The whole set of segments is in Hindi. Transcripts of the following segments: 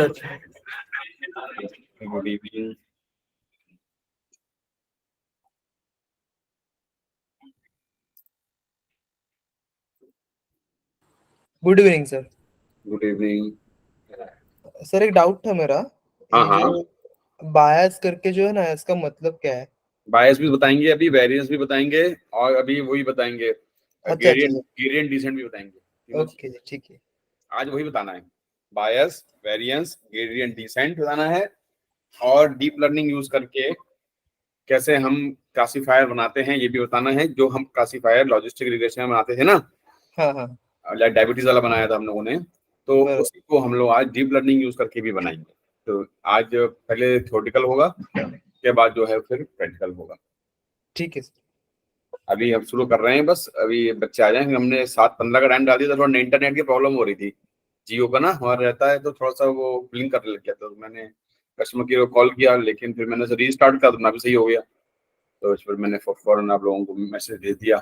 अच्छा good evening. Good evening sir. Good evening. Sir एक डाउट था मेरा, हाँ ये हाँ, जो बायस करके जो है ना, इसका मतलब क्या है? बायस भी बताएंगे, अभी वेरिएंस भी बताएंगे, और अभी वही बताएंगे अच्छा अच्छा ग्रेडियंट सर, ग्रेडियंट डिसेंट भी बताएंगे। तीनों ओके जी, ठीक है। आज वही बताना है। बायस, वेरिएंस, ग्रेडियंट डिसेंट बताना है, और डीप लर्निंग यूज करके कैसे हम क्लासीफायर बनाते हैं ये भी बताना है। जो हम क्लासीफायर लॉजिस्टिक रिग्रेशन में बनाते थे ना, हाँ हाँ, डायबिटीज वाला बनाया था हम लोगों ने, तो बराबर। उसी को हम लोग आज डीप लर्निंग यूज करके भी बनाएंगे। तो आज पहले थ्योरेटिकल होगा, के बाद जो है फिर प्रैक्टिकल होगा। ठीक है सर। अभी हम शुरू कर रहे हैं, बस अभी बच्चे आ जाएंगे। हमने 7:15 का टाइम डाल दिया था, थोड़ा इंटरनेट की प्रॉब्लम हो रही थी। जियो का ना हमारा रहता है, तो थोड़ा सा वो ब्लिंक करने लग गया, तो मैंने कस्टमर केयर को कॉल किया, लेकिन फिर मैंने रीस्टार्ट कर, ना भी सही हो गया। तो फिर मैंने फौरन आप लोगों को मैसेज भेज दिया,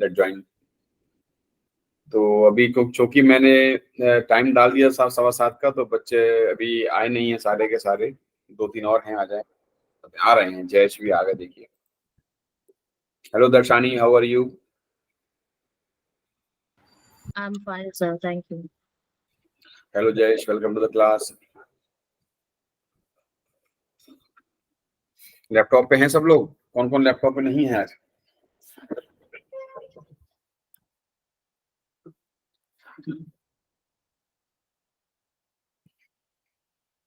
लेट ज्वाइन। तो अभी चूंकि मैंने टाइम डाल दिया 7:15 का, तो बच्चे अभी आए नहीं है सारे के सारे, 2-3 और हैं, आ जाए। आ रहे हैं, जयेश भी आ गए, देखिए। Hello Darshani, how are you? I'm fine, sir. Thank you. Hello Jayesh, welcome to the class. Laptop पे हैं सब लोग? कौन कौन लैपटॉप पे नहीं है आज?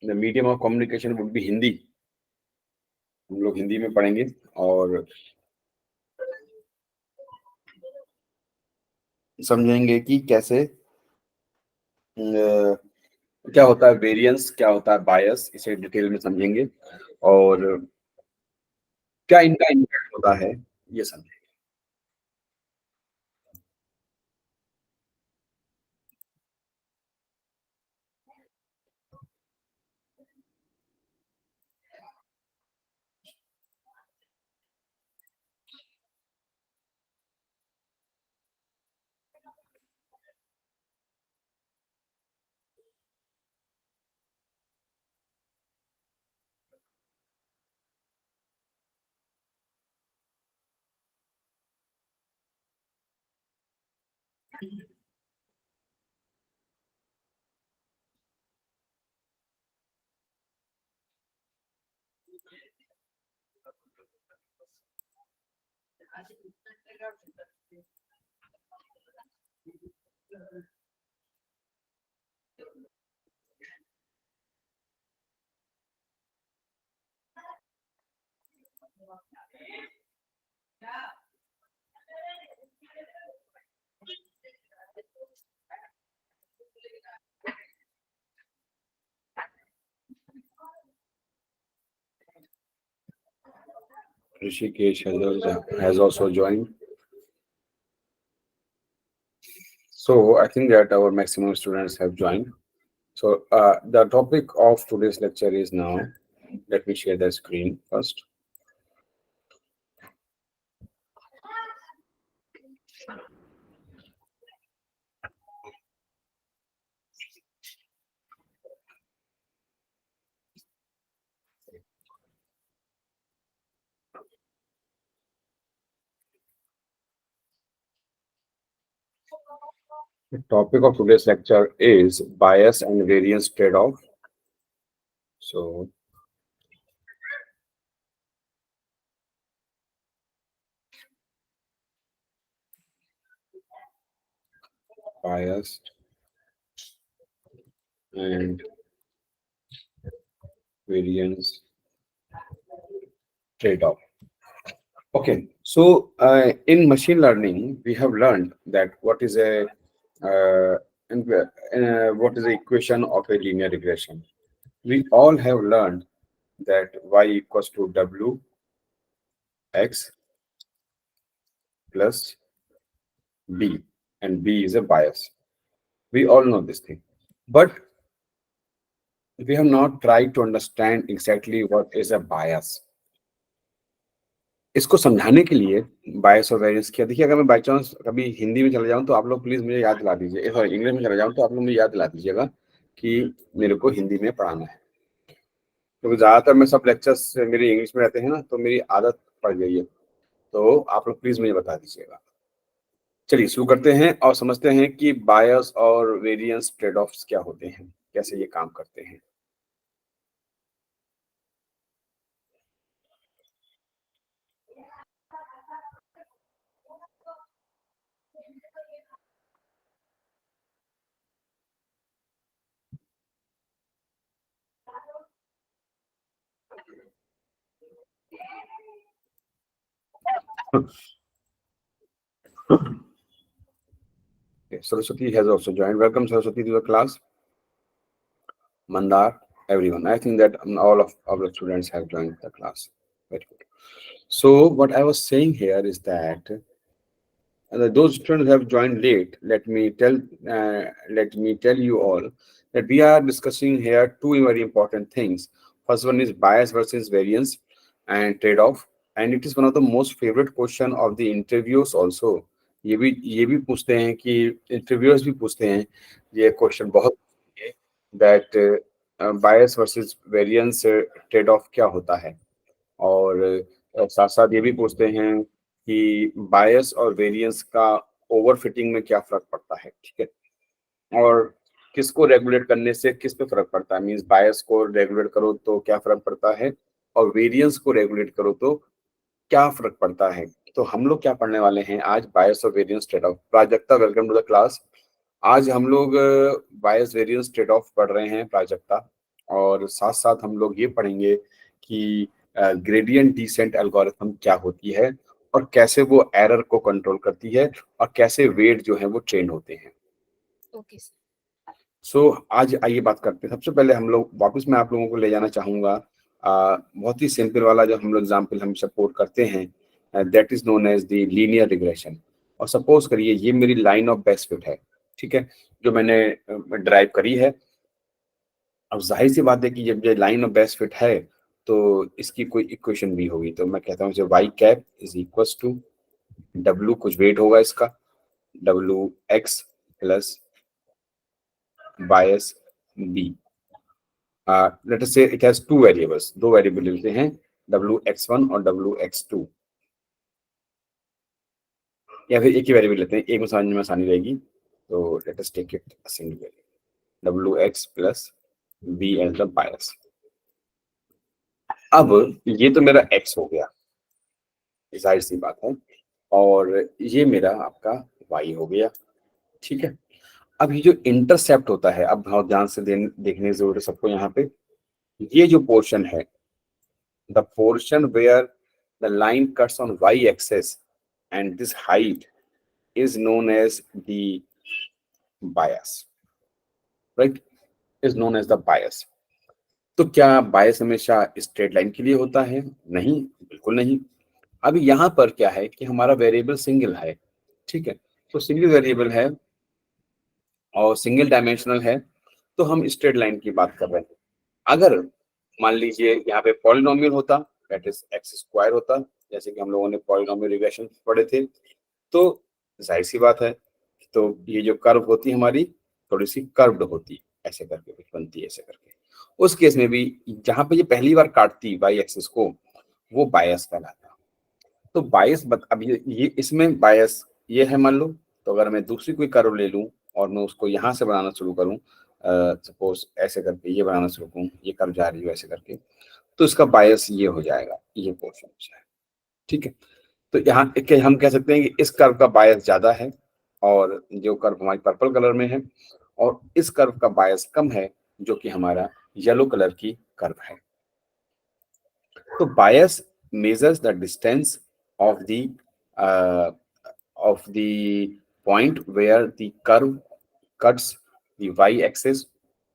The medium of communication would be Hindi. हम लोग हिंदी में पढ़ेंगे, और समझेंगे कि कैसे क्या होता है वेरिएंस, क्या होता है बायस, इसे डिटेल में समझेंगे, और क्या इनका इम्पैक्ट होता है ये समझेंगे। Rishikesh has also joined. So I think that our maximum students have joined. So the topic of today's lecture is now, let me share the screen first. The topic of today's lecture is bias and variance trade-off. So bias and variance trade-off. Okay, so in machine learning, we have learned that what is a what is the equation of a linear regression. We all have learned that y equals to w x plus b, and b is a bias. We all know this thing, but we have not tried to understand exactly what is a bias. इसको समझाने के लिए बायस और वेरिएंस किया। देखिए, अगर मैं बाई चांस कभी हिंदी में चला जाऊं तो आप लोग प्लीज मुझे याद दिला दीजिए, सॉरी इंग्लिश में चला जाऊं तो आप लोग मुझे याद दिला दीजिएगा कि मेरे को हिंदी में पढ़ाना है, क्योंकि ज़्यादातर मैं सब लेक्चर्स मेरी इंग्लिश में रहते हैं ना, तो मेरी आदत पड़ गई है। तो आप लोग प्लीज़ मुझे बता दीजिएगा। चलिए शुरू करते हैं और समझते हैं कि बायस और वेरिएंस ट्रेड ऑफ्स क्या होते हैं, कैसे ये काम करते हैं। Saraswati has also joined. Welcome, Saraswati, to the class. Mandar, everyone. I think that all of our students have joined the class. Very good. So, what I was saying here is that those students who have joined late, let me tell you all that we are discussing here two very important things. First one is bias versus variance and trade-off, and it is one of the most favorite question of the interviews also. ये भी पूछते हैं कि इंटरव्यूअर्स भी पूछते हैं ये क्वेश्चन बहुत, that bias versus variance trade of क्या होता है, और साथ साथ ये भी पूछते हैं कि बायस और वेरिएंस का ओवर फिटिंग में क्या फर्क पड़ता है, ठीक है, और किसको रेगुलेट करने से किस पे फर्क पड़ता है, मींस बायस को रेगुलेट करो तो क्या फर्क पड़ता है और वेरिएंस को रेगुलेट करो तो क्या फर्क पड़ता है। तो हम लोग क्या पढ़ने वाले हैं आज, बायस और variance trade off. Prajakta, welcome to the class. आज हम लोग बायस वेरिएंस ट्रेड ऑफ पढ़ रहे हैं प्राजक्ता, और साथ साथ हम लोग ये पढ़ेंगे कि ग्रेडियंट डिसेंट एल्गोरिथम क्या होती है और कैसे वो एरर को कंट्रोल करती है और कैसे वेट जो है वो ट्रेन होते हैं। Okay, sir. सो आज आइए बात करते हैं। सबसे पहले हम लोग वापस मैं आप लोगों को ले जाना चाहूँगा बहुत ही सिंपल वाला जो हम लोग एग्जाम्पल हम सपोर्ट करते हैं, that is known as the linear regression. और सपोज करिए ये मेरी लाइन ऑफ बेस्ट फिट है, ठीक है, जो मैंने ड्राइव करी है। अब जाहिर सी बात है कि जब ये लाइन ऑफ बेस्ट फिट है तो इसकी कोई इक्वेशन भी होगी, तो मैं कहता हूँ Y cap is equal to W, कुछ वेट होगा इसका, W X plus bias B. Let us say it has two variables, दो वेरिएबल लेते हैं, wx1 और wx2, या फिर एक ही वेरिएबल लेते हैं, एक में समझने में आसानी रहेगी। तो let us take it single variable wx plus b as the bias. अब ये तो मेरा x हो गया, जाहिर सी बात है, और ये मेरा आपका y हो गया, ठीक है। अब ये जो इंटरसेप्ट होता है, अब बहुत ध्यान से देखने की जरूरत है सबको यहाँ पे। ये जो पोर्शन है, the portion where the line cuts on y axis and this height is known as the bias, right, is known as the bias। तो क्या बायस हमेशा स्ट्रेट लाइन के लिए होता है? नहीं, बिल्कुल नहीं। अभी यहाँ पर क्या है कि हमारा वेरिएबल सिंगल है, ठीक है, तो सिंगल वेरिएबल है और सिंगल डायमेंशनल है, तो हम स्ट्रेट लाइन की बात कर रहे हैं। अगर मान लीजिए यहाँ पे पॉलिनोमियल होता, दैट इज एक्स स्क्वायर होता, जैसे कि हम लोगों ने पॉलिनोमियल रिग्रेशन पढ़े थे, तो जाहिर सी बात है, तो ये जो कर्व होती है हमारी थोड़ी सी कर्व्ड होती, ऐसे करके कुछ बनती है, ऐसे करके। उस केस में भी जहां पे ये पहली बार काटती वाई एक्सिस को, वो बायस कहलाता। तो बायस अब ये इसमें बायस ये है, मान लो, तो अगर मैं दूसरी कोई कर्व ले लूं और मैं उसको यहाँ से बनाना शुरू करूं, सपोज ऐसे करके ये बनाना शुरू करूं, ये कर्व जा रही है ऐसे करके, तो इसका बायस ये हो जाएगा, ये पोर्शन हो जाएगा, ठीक है। तो यहाँ हम कह सकते हैं कि इस कर्व का बायस ज्यादा है, और जो कर्व हमारी पर्पल कलर में है, और इस कर्व का बायस कम है, जो कि हमारा येलो कलर की कर्व है। तो bias measures the distance of the point where the curve cuts the y-axis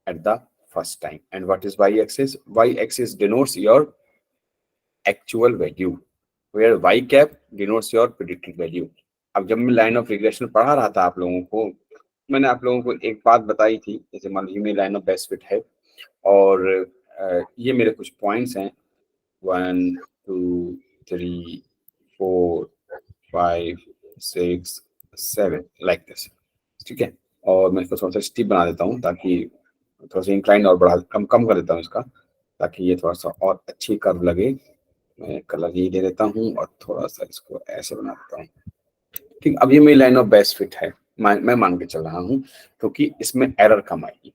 at the first time. And what is y-axis? Y-axis denotes your actual value, where y cap denotes your predicted value. अब जब मैं लाइन ऑफ रिग्रेशन पढ़ा रहा था आप लोगों को, मैंने आप लोगों को एक बात बताई थी, जैसे मान लीजिए मेरी लाइन ऑफ बेस्ट फिट है और ये मेरे कुछ पॉइंट्स हैं, 1 2 3 4 5 6 7 लाइक दिस, ठीक है। और मैं इसको थोड़ा सा स्टीप बना देता हूँ ताकि थोड़ा सा इंक्लाइन और बढ़ा कम कर देता हूँ इसका, ताकि ये थोड़ा सा और अच्छी कर्व लगे। मैं कलर ये दे देता हूँ और थोड़ा सा इसको ऐसे बना देता हूँ। ठीक, अब ये मेरी लाइन ऑफ बेस्ट फिट है, मैं मान के चल रहा हूँ, क्योंकि इसमें एरर कम आएगी।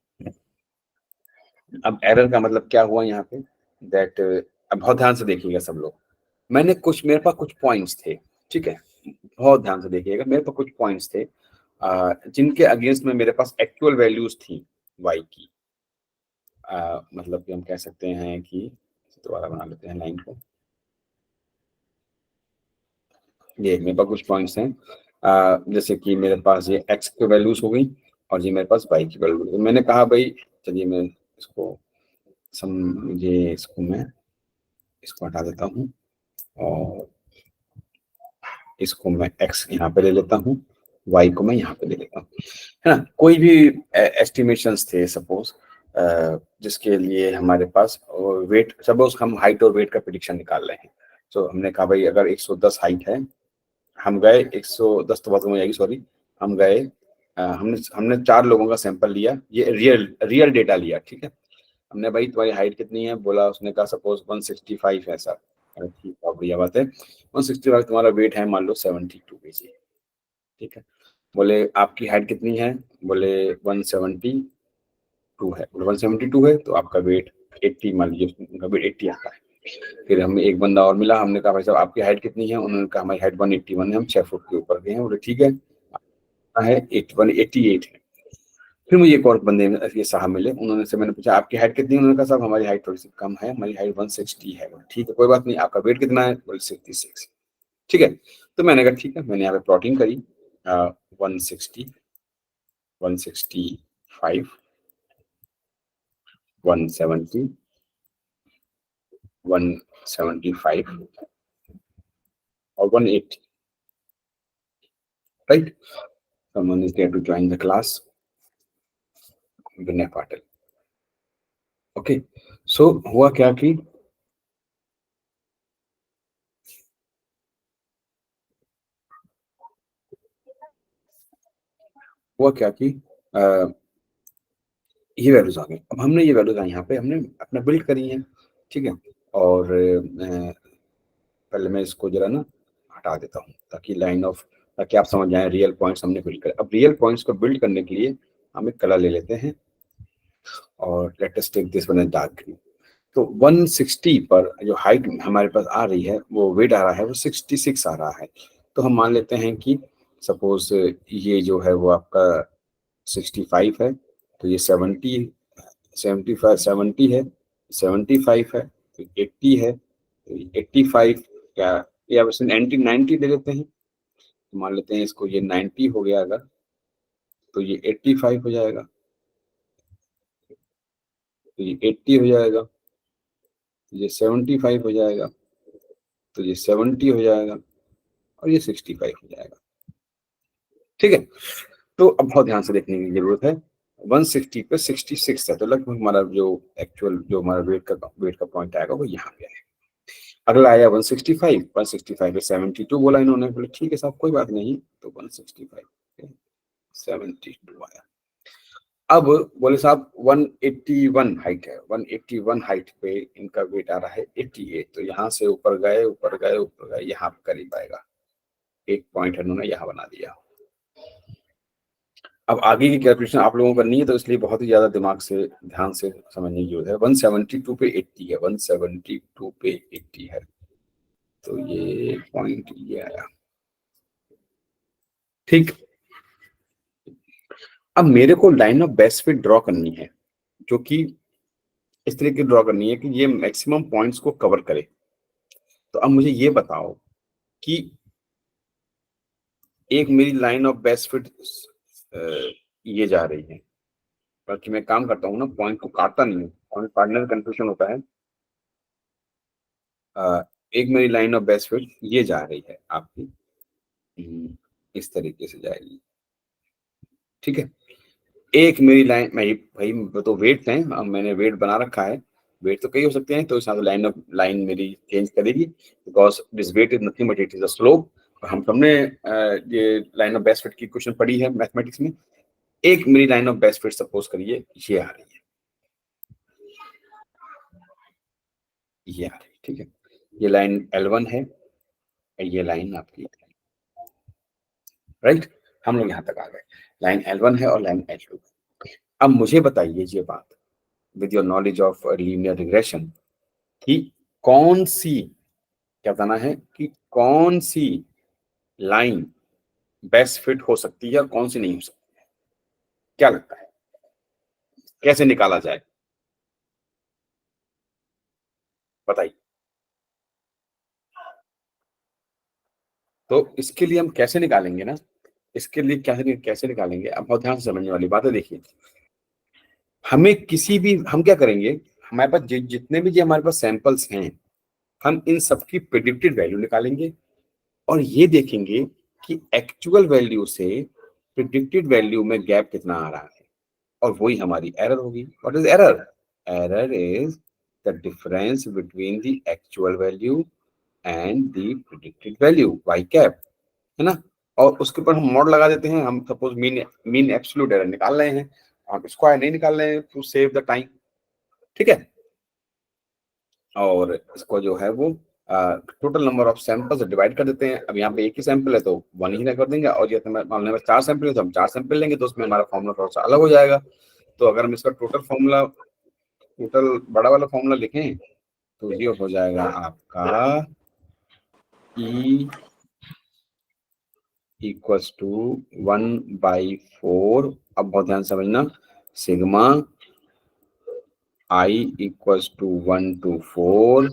अब एरर का मतलब क्या हुआ यहाँ पे, दैट अब बहुत ध्यान से देखिएगा सब लोग। मेरे पास कुछ पॉइंट्स थे, ठीक है, बहुत ध्यान से देखिएगा। मेरे पास कुछ पॉइंट्स थे जिनके अगेंस्ट में मेरे पास एक्चुअल वैल्यूज थी y की। मतलब कि हम कह सकते हैं कि, दोबारा बना लेते हैं लाइन को। ये मेरे पास कुछ पॉइंट्स हैं, जैसे कि मेरे पास ये x की वैल्यूज हो गई और ये मेरे पास y की वैल्यू। तो मैंने कहा भाई चलिए मैं इसको मैं इसको हटा देता हूँ और इसको मैं x यहाँ पे ले लेता हूँ, y को मैं यहाँ पे ले लेता हूँ, है ना। कोई भी एस्टिमेशंस थे सपोज, जिसके लिए हमारे पास वेट, सपोज हम हाइट और वेट का प्रेडिक्शन निकाल रहे हैं। तो हमने कहा भाई अगर 110 हाइट है, हम गए 110 तो बात हो जाएगी, सॉरी, हम गए हमने 4 लोगों का सैंपल लिया, ये रियल डेटा लिया, ठीक है। हमने भाई तुम्हारी हाइट कितनी है, बोला, उसने कहा सपोज 165 है सर। ठीक है, बढ़िया बात है। 165 तुम्हारा वेट है, मान लो 72 kg, ठीक है। बोले आपकी हाइट कितनी है, बोले 172 है। बोले 172 है तो आपका वेट 80, मान लीजिए उनका वेट 80 आता है। फिर हमें एक बंदा और मिला, हमने कहा भाई साहब आपकी हाइट कितनी है, उन्होंने कहा हमारी हाइट 181 है, हम 6 फुट के ऊपर गए हैं। बोले ठीक है, है 188 है। फिर मुझे एक और बंदे ये साहब मिले, उन्होंने से मैंने पूछा आपकी हाइट कितनी है, उन्होंने कहा साहब हमारी हाइट थोड़ी सी कम है, हमारी हाइट 160 है। ठीक है, कोई बात नहीं, आपका वेट कितना है, बोले 66, ठीक है। तो मैंने कहा ठीक है, मैंने यहाँ पे प्लॉटिंग करी, 160, 165, 170, 175 और 180, right? Someone is there to join the class. Vinay Patil. Okay, so हुआ क्या कि ये वैल्यूज आ गई। अब हमने ये वैल्यूज यहाँ पे हमने अपना बिल्ड करी है, ठीक है। और पहले मैं इसको जरा ना हटा देता हूँ ताकि आप समझ जाए रियल पॉइंट्स हमने बिल्ड करे। अब रियल पॉइंट्स को बिल्ड करने के लिए हम एक कलर ले लेते हैं और let us take this one as dark green. तो 160 पर जो हाइट हमारे पास आ रही है, वो वेट आ रहा है वो 66 आ रहा है। तो हम मान लेते हैं कि सपोज ये जो है वो आपका 65 है, तो ये 70 है, 75 है, तो 80 है, तो 85 क्या, या वैसे 90 ले लेते हैं, तो मान लेते हैं इसको, ये 90 हो गया अगर, तो ये 85 हो जाएगा, तो ये 80 हो जाएगा, तो ये 75 हो जाएगा, तो ये 70 हो जाएगा और ये 65 हो जाएगा, ठीक है। तो अब बहुत ध्यान से देखने की जरूरत है। 160 पे 66 है, तो लगभग हमारा जो एक्चुअल जो हमारा वेट का पॉइंट आएगा वो यहाँ पे आएगा। अगला आया 165 पे 72 बोला इन्होंने, बोले ठीक है साहब कोई बात नहीं, तो 165 पे 72 आया। अब बोले साहब 181 हाइट है, 181 हाइट पे इनका वेट आ रहा है 88, तो यहाँ से ऊपर गए, यहाँ करीब आएगा, एक पॉइंट इन्होंने यहाँ बना दिया। अब आगे की कैलकुलेशन आप लोगों को करनी है, तो इसलिए बहुत ही ज्यादा दिमाग से ध्यान से समझने की जरूरत है। 172 पे 80 है, 172 पे 80 है, तो ये पॉइंट ये आया, ठीक। अब मेरे को line of best fit draw करनी है, जो कि इस तरह की ड्रॉ करनी है कि ये मैक्सिमम पॉइंट्स को कवर करे। तो अब मुझे ये बताओ कि एक मेरी लाइन ऑफ बेस्ट फिट ये जा रही है, बल्कि मैं काम करता हूँ ना, पॉइंट को काटता नहीं हूँ, पॉइंट काटने में कंफ्यूजन होता है। एक मेरी लाइन ऑफ बेस्ट फिट ये जा रही है आपकी, इस तरीके से जाएगी, ठीक है। एक मेरी लाइन, भाई तो वेट है, मैंने वेट बना रखा है, वेट तो कई हो सकते हैं, तो इस लाइन मेरी चेंज करेगी, because this weight is nothing but it is a slope. हम सबने ये लाइन ऑफ बेस्ट फिट की क्वेश्चन पढ़ी है मैथमेटिक्स में। एक मेरी line of best fit suppose करिए ये आ रही है, ये आ रही, ठीक है। ये लाइन L1 है, ये लाइन आपकी, राइट। हम लोग यहाँ तक आ गए, लाइन L1 है और लाइन L2। अब मुझे बताइए ये बात, with your knowledge of linear regression, कि कौन सी, क्या बताना है कि कौन सी लाइन बेस्ट फिट हो सकती है और कौन सी नहीं हो सकती है, क्या लगता है, कैसे निकाला जाए, बताइए। तो इसके लिए हम कैसे निकालेंगे ना, इसके लिए कैसे कैसे निकालेंगे, अब बहुत ध्यान से समझने वाली बात है। देखिए, हमें किसी भी, हम क्या करेंगे, हमारे पास जितने भी जो हमारे पास सैंपल्स हैं, हम इन सबकी प्रिडिक्टेड वैल्यू निकालेंगे और ये देखेंगे कि एक्चुअल वैल्यू से प्रिडिक्टेड वैल्यू में गैप कितना आ रहा है, और वही हमारी एरर होगी। What is error? Error is the difference between the actual value and the predicted value, Y cap, है ना। और उसके ऊपर हम मॉड लगा देते हैं। हम सपोज मीन एब्सोल्यूट एरर निकाल रहे हैं, आप स्क्वायर नहीं निकाल रहे हैं टू सेव द टाइम, ठीक है। और इसको जो है वो टोटल नंबर ऑफ सैंपल से डिवाइड कर देते हैं। अब यहाँ पे एक ही सैंपल है तो वन ही कर देंगे, और ये मान लें 4 सैंपल है तो हम 4 सैंपल लेंगे, तो उसमें हमारा फॉर्मूला थोड़ा सा अलग हो जाएगा। तो अगर हम इसका टोटल फॉर्मूला, टोटल बड़ा वाला फॉर्मूला लिखें तो ये हो जाएगा आपका E इक्वल्स टू 1/4, अब बहुत ध्यान समझना, sigma I equals to 1 to 4,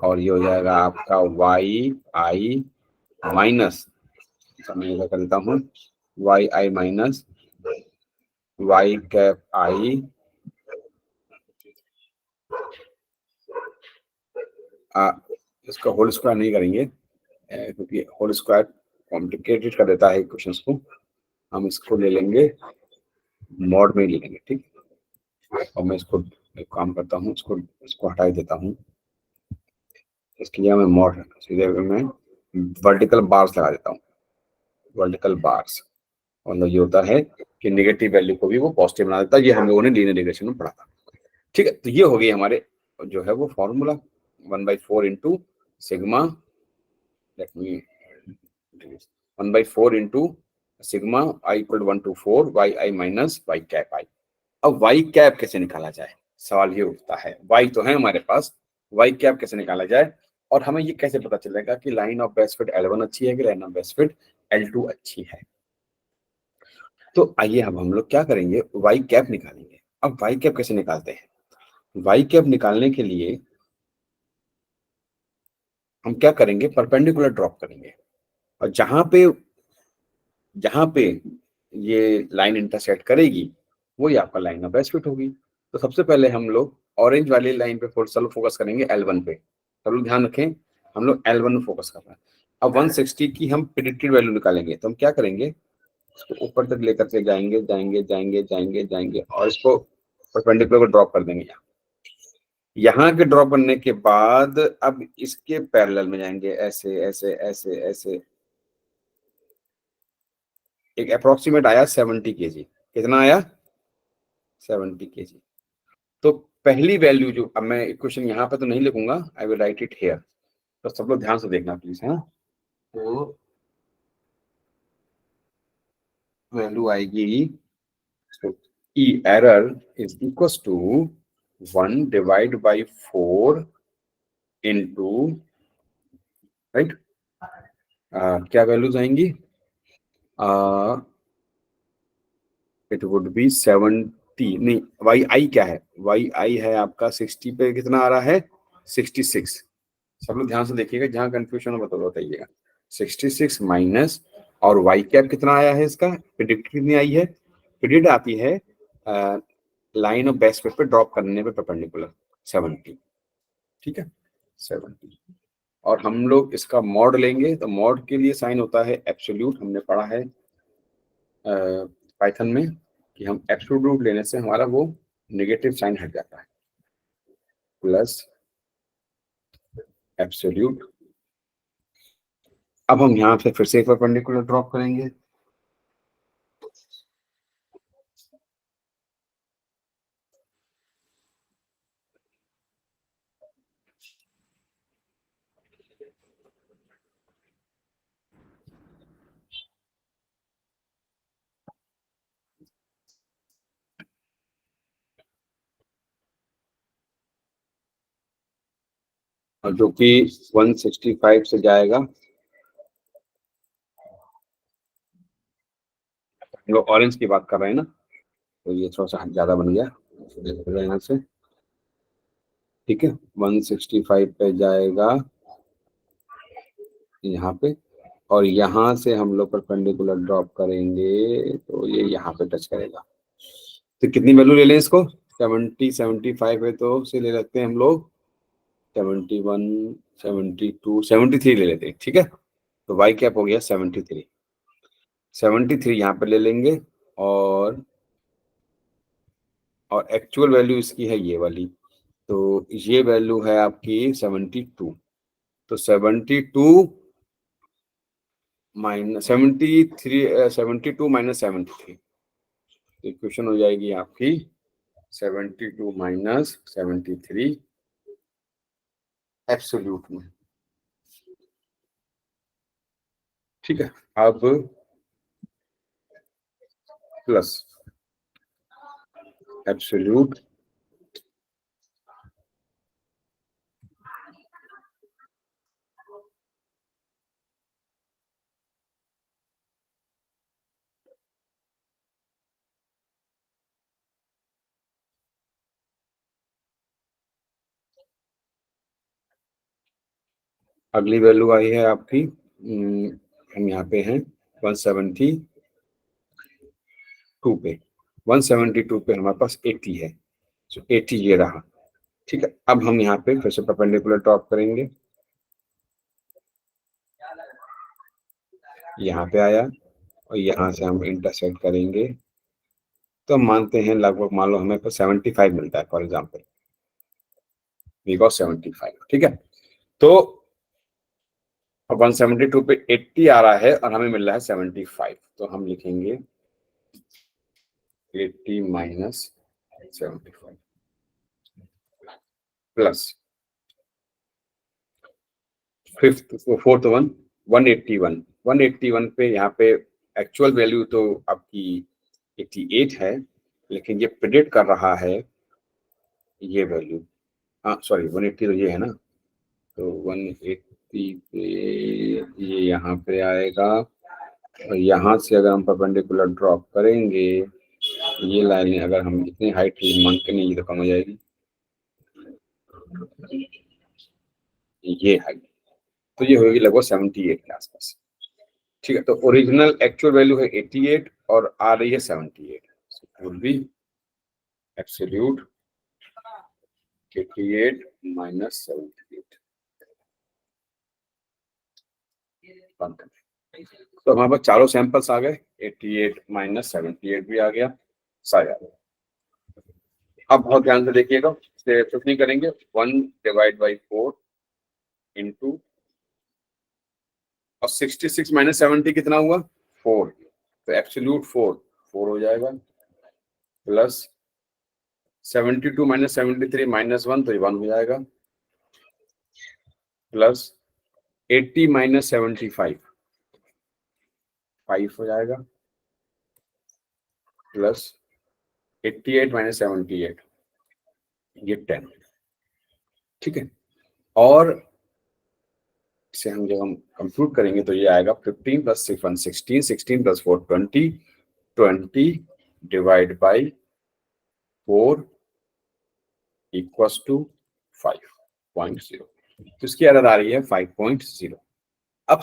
और ये हो जाएगा आपका YI माइनस, मैं कर देता हूँ, YI minus Y cap I, इसका होल स्क्वायर नहीं करेंगे क्योंकि होल स्क्वायर कॉम्प्लिकेटेड कर देता है क्वेश्चंस को। हम इसको ले लेंगे, मॉड में ले लेंगे, ठीक। और मैं इसको एक काम करता हूँ, इसको हटा देता हूँ, इसके लिए मैं मॉड सीधे मैं वर्टिकल बार्स लगा देता हूँ, वर्टिकल बार्स। मतलब ये होता है कि नेगेटिव वैल्यू को भी वो पॉजिटिव बना देता है। ये हम लोगों ने लीनियर रिग्रेशन में पढ़ा था, ठीक है। तो ये हो गई हमारे जो है वो formula 1/4 into sigma, let me 1/4 into sigma I equal 1 to 4 YI minus Y cap I। अब Y कैप कैसे निकाला जाए, सवाल ये उठता है। Y तो है हमारे पास, Y कैप कैसे निकाला जाए, और हमें ये कैसे पता चलेगा कि line of best fit L1 अच्छी है कि line of best fit L2 अच्छी है। तो आइए अब हम लोग क्या करेंगे, Y कैप निकालेंगे। अब Y कैप कैसे निकालते हैं? Y कैप निकालने के लिए हम क्या करेंगे, परपेंडिकुलर ड्रॉप करेंगे, और जहां पे ये लाइन इंटरसेक्ट करेगी वही आपका लाइन ऑफ बेस्ट फिट होगी। तो सबसे पहले हम लोग ऑरेंज वाली लाइन पे फोकस करेंगे, L1 पे। सब लोग ध्यान रखें, हम लोग L1 में फोकस कर रहे हैं। अब 160 की हम प्रिडिक्टेड वैल्यू निकालेंगे, तो हम क्या करेंगे, इसको ऊपर तक लेकर के जाएंगे जाएंगे जाएंगे जाएंगे जाएंगे, और इसको परपेंडिकुलर को ड्रॉप कर देंगे। यहाँ के ड्रॉप करने के बाद अब इसके पैरेलल में जाएंगे, ऐसे ऐसे ऐसे ऐसे। एक अप्रोक्सीमेट आया 70 kg, कितना आया, 70 kg। तो पहली वैल्यू जो, अब मैं इक्वेशन यहाँ पे तो नहीं लिखूंगा, I will write it here, तो सब लोग ध्यान से देखना प्लीज, है। तो वैल्यू आएगी, E error is equal to 1/4 into, right, क्या वैल्यूज आएंगी, इट वुड बी 70, नहीं, वाई आई क्या है, वाई आई है आपका 60 पे कितना आ रहा है, 66। सब लोग ध्यान से देखिएगा, जहां कंफ्यूजन हो बताइएगा। 66 माइनस, और वाई कैप कितना आया है, इसका प्रिडिक्ट कितनी आई है, प्रिडिक्ट आती है लाइन ऑफ बेस्ट फिट पे ड्रॉप करने पे परपेंडिकुलर 70, ठीक है, 70। और हम लोग इसका मॉड लेंगे, तो मॉड के लिए साइन होता है एब्सोल्यूट, हमने पढ़ा है पाइथन में कि हम एब्सोल्यूट लेने से हमारा वो नेगेटिव साइन हट जाता है, प्लस एब्सोल्यूट। अब हम यहाँ पे फिर से एक परपेंडिकुलर ड्रॉप करेंगे, और जो कि 165 से जाएगा, हम लोग ऑरेंज की बात कर रहे हैं ना, तो ये थोड़ा सा ज्यादा बन गया, देखो यहाँ से, ठीक है। 165 पे जाएगा यहाँ पे, और यहाँ से हम लोग परपेंडिकुलर ड्रॉप करेंगे तो ये यहाँ पे टच करेगा। तो कितनी वैल्यू ले लें इसको? 70, 75 है तो उसे ले लेते हैं हम लोग 71, 72, 73 ले लेते हैं, ठीक है। तो वाई कैप हो गया 73, 73 यहाँ पे ले लेंगे, और एक्चुअल वैल्यू इसकी है ये वाली, तो ये वैल्यू है आपकी 72। तो 72 माइनस 73, 72 माइनस 73, इक्वेशन हो जाएगी आपकी 72 माइनस 73 एब्सोल्यूट में, ठीक है। अब प्लस एब्सोल्यूट अगली वैल्यू आई है आपकी, हम यहाँ पे हैं 172 पे, 172 पे हमारे पास 80 है, तो 80 ये रहा, ठीक है। अब हम यहाँ पे फिर से परपेंडिकुलर ड्रॉप करेंगे, यहाँ पे आया, और यहाँ से हम इंटरसेक्ट करेंगे, तो हम मानते हैं लगभग, मान लो हमें 75 मिलता है फॉर एग्जाम्पल, वी गॉट 75, ठीक है। तो अब 172 पे 80 आ रहा है और हमें मिल रहा है 75, तो हम लिखेंगे 80 माइनस 75 प्लस फोर्थ वन 181, 181 पे यहाँ पे एक्चुअल वैल्यू तो आपकी 88 है, लेकिन ये प्रेडिक्ट कर रहा है ये वैल्यू, हाँ सॉरी 180 तो ये है ना, तो 180 पे ये यहाँ पे आएगा, और यहाँ से अगर हम परपेंडिकुलर ड्रॉप करेंगे, ये लाइनें अगर हम इतनी हाइट मान के नहीं, ये तो कम हो जाएगी, ये हाइट, तो ये होगी लगभग 78 के आसपास, ठीक है। तो ओरिजिनल एक्चुअल वैल्यू है 88 और आ रही है 78, वुड बी एब्सोल्यूट 88 माइनस 78। तो हमारे पास चारों सैंपल्स आ गए, 88 माइनस 78 भी आ गया, सारे आ गए। अब बहुत ध्यान से देखिएगा, कुछ नहीं करेंगे, 1 डिवाइड बाई 4 इंटू, और 66 माइनस 70 कितना हुआ? 4, तो एब्सोल्यूट 4 हो जाएगा, प्लस 72 माइनस 73 माइनस 1, तो ये 1 हो जाएगा, प्लस 80 माइनस 75 5 हो जाएगा, प्लस 88 माइनस 78 ये 10, ठीक है। और इसे हम जब हम कंप्यूट करेंगे तो ये आएगा 15 plus 6 1 16, 16 plus 4 20, 20 divide by 4 equals to 5.0, तो इसकी एरर आ रही है 5.0। अब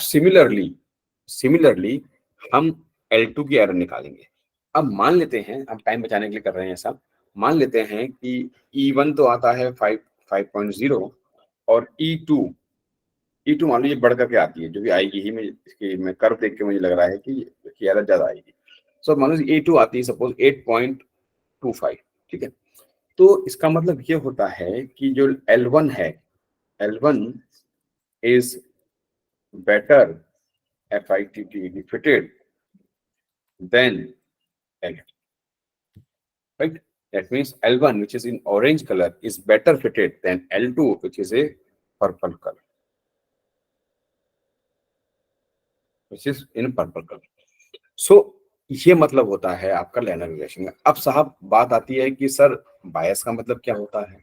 सिमिलरली हम L2 की एरर निकालेंगे। अब मान लेते हैं, हम टाइम बचाने के लिए कर रहे हैं ऐसा, मान लेते हैं कि E1 तो आता है 5.0 और E2 मान लो ये बढ़ करके आती है, जो भी आएगी ही, मैं कर्व देख के मुझे लग रहा है कि एरर ज्यादा आएगी। सो मान लो E2 आती है सपोज 8.25, ठीक है। तो इसका मतलब ये होता है कि जो L1 है, L1 is better FITT fitted than L2, right? That means L1, which is in orange color, is better fitted than L2, which is a purple color. Which is in purple colour. So ये मतलब होता है आपका लाइनर रिग्रेशन का। अब साहब बात आती है कि सर बायस का मतलब क्या होता है।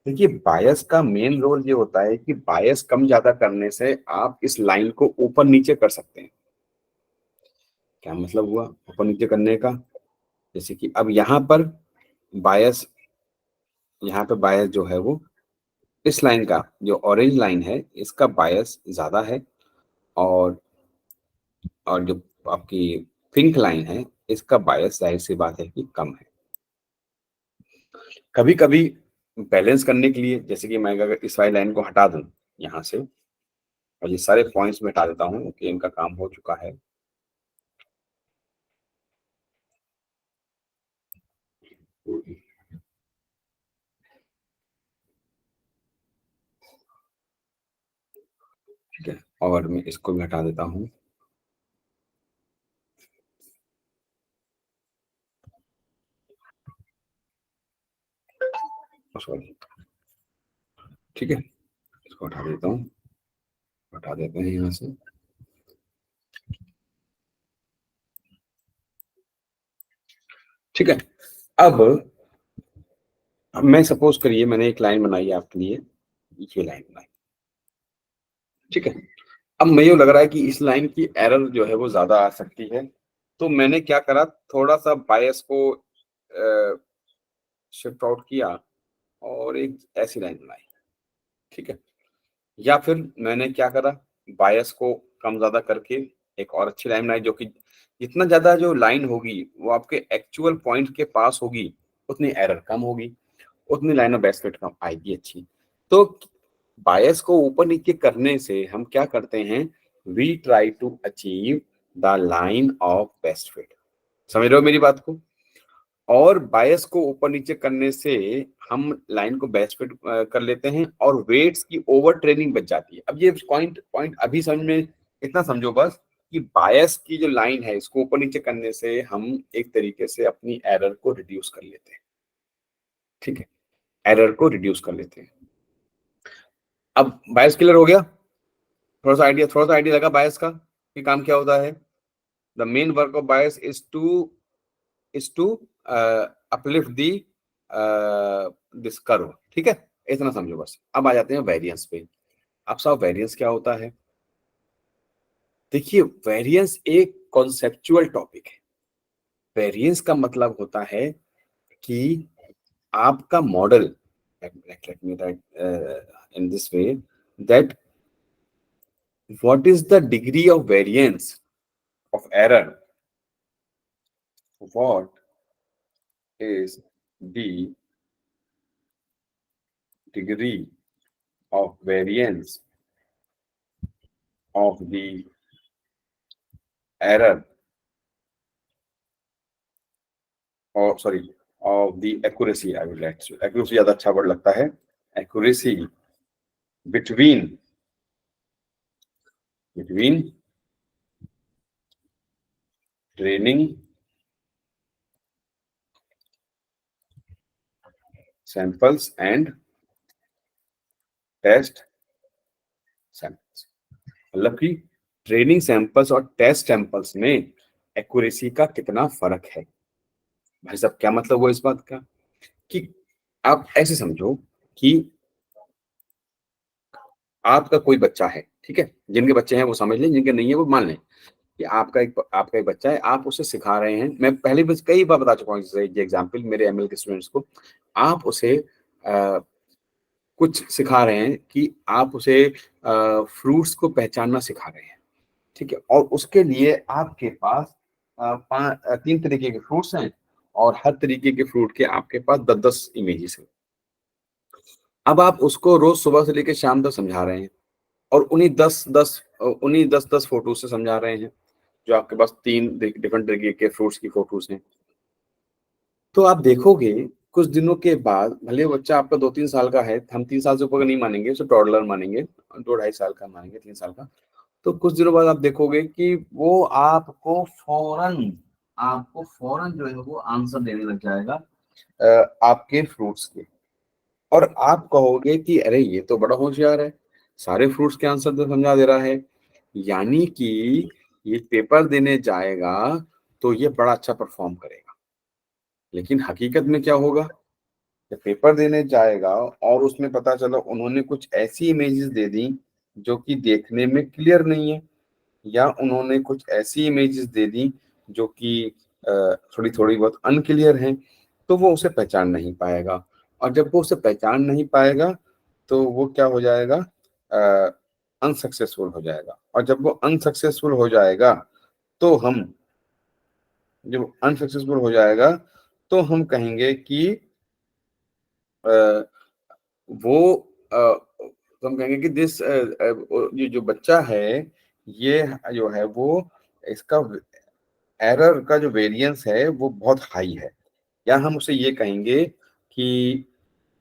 देखिए बायस का मेन रोल ये होता है कि बायस कम ज्यादा करने से आप इस लाइन को ऊपर नीचे कर सकते हैं। क्या मतलब हुआ ऊपर नीचे करने का? जैसे कि अब बायस यहाँ पे बायस जो है वो इस लाइन का, जो ऑरेंज लाइन है इसका बायस ज्यादा है, और जो आपकी पिंक लाइन है इसका बायस जाहिर सी बात है कि कम है। कभी कभी बैलेंस करने के लिए, जैसे कि मैं अगर इस वाली लाइन को हटा दूं यहाँ से और ये सारे पॉइंट्स में हटा देता हूँ कि इनका काम हो चुका है। ठीक है, और मैं इसको भी हटा देता हूँ। सॉरी, ठीक है, इसको हटा देता हूँ, हटा देते हैं यहाँ से। ठीक है, अब मैं सपोज करिए मैंने एक लाइन बनाई है आपके लिए, ये लाइन बनाई, ठीक है। अब मुझे लग रहा है कि इस लाइन की एरर जो है वो ज्यादा आ सकती है, तो मैंने क्या करा, थोड़ा सा बायस को शिफ्ट आउट किया और एक ऐसी लाइन बनाई, ठीक है। या फिर मैंने क्या करा, बायस को कम ज्यादा करके एक और अच्छी लाइन बनाई, जो कि जितना ज्यादा जो लाइन होगी वो आपके एक्चुअल पॉइंट के पास होगी उतनी एरर कम होगी, उतनी लाइन ऑफ बेस्ट फिट कम आएगी अच्छी। तो बायस को ऊपर नीचे करने से हम क्या करते हैं, we try to achieve the line of best fit. समझ रहे हो मेरी बात को? और बायस को ऊपर नीचे करने से हम लाइन को बेस्ट फिट कर लेते हैं और वेट्स की ओवर ट्रेनिंग बच जाती है। अब ये पॉइंट पॉइंट अभी समझ में, इतना समझो बस कि बायस की जो लाइन है इसको ऊपर नीचे करने से हम एक तरीके से अपनी एरर को रिड्यूस कर लेते हैं, ठीक है, एरर को रिड्यूस कर लेते हैं। अब बायस क्लियर हो गया? थोड़ा सा आइडिया लगा बायस का कि काम क्या होता है। The main work of bias is to uplift the this curve, ठीक है, इतना समझो बस। अब आ जाते हैं वेरिएंस पे। अब साहब वेरिएंस क्या होता है? देखिए वेरिएंस एक कॉन्सेप्चुअल टॉपिक है। वेरिएंस का मतलब होता है कि आपका model, let me write in this way, that what is the degree of variance of error, what is the degree of variance of the error, or sorry, of the accuracy, I would like to, accuracy ज्यादा अच्छा वर्ड लगता है, accuracy between training samples and test samples। मतलब कि ट्रेनिंग सैंपल्स और टेस्ट सैंपल्स में एक्यूरेसी का कितना फर्क है। भाई साहब क्या मतलब हुआ इस बात का, कि आप ऐसे समझो कि आपका कोई बच्चा है, ठीक है, जिनके बच्चे हैं वो समझ लें, जिनके नहीं है वो मान लें कि आपका एक बच्चा है, आप उसे सिखा रहे हैं। मैं पहले भी कई बार बता चुका हूँ ये एग्जाम्पल मेरे एमएल के स्टूडेंट्स को। आप उसे कुछ सिखा रहे हैं कि आप उसे फ्रूट्स को पहचानना सिखा रहे हैं, ठीक है, और उसके लिए आपके पास 3 तरीके के फ्रूट्स हैं और हर तरीके के फ्रूट के आपके पास 10-10 इमेजेस हैं। अब आप उसको रोज सुबह से लेकर शाम तक समझा रहे हैं और उन्हीं 10-10 फोटो से समझा रहे हैं, जो आपके पास 3 डिफरेंट तरीके के फ्रूट्स की फोटोज हैं। तो आप देखोगे कुछ दिनों के बाद, भले बच्चा आपका 2-3 साल का है, हम 3 साल से ऊपर नहीं मानेंगे, उसे टॉडलर मानेंगे, 2-2.5 साल का मानेंगे, 3 साल का, तो कुछ दिनों बाद आप देखोगे कि वो आपको फौरन जो है वो आंसर देने लग जाएगा आपके फ्रूट्स के। और आप कहोगे कि अरे ये तो बड़ा होशियार है, सारे फ्रूट्स के आंसर तो समझा दे रहा है, यानी कि ये पेपर देने जाएगा तो ये बड़ा अच्छा परफॉर्म करेगा। लेकिन हकीकत में क्या होगा, जब पेपर देने जाएगा और उसमें पता चला उन्होंने कुछ ऐसी इमेजेस दे दी जो कि देखने में क्लियर नहीं है, या उन्होंने कुछ ऐसी इमेजेस दे दी जो कि थोड़ी थोड़ी बहुत अनक्लियर हैं, तो वो उसे पहचान नहीं पाएगा। और जब वो उसे पहचान नहीं पाएगा तो वो क्या हो जाएगा, अनसक्सेसफुल हो जाएगा। और जब वो अनसक्सेसफुल हो जाएगा तो हम जब अनसक्सेसफुल हो जाएगा तो हम कहेंगे कि अ, वो तो हम कहेंगे कि ये जो बच्चा है, ये जो है वो इसका एरर का जो वेरिएंस है वो बहुत हाई है। या हम उसे ये कहेंगे कि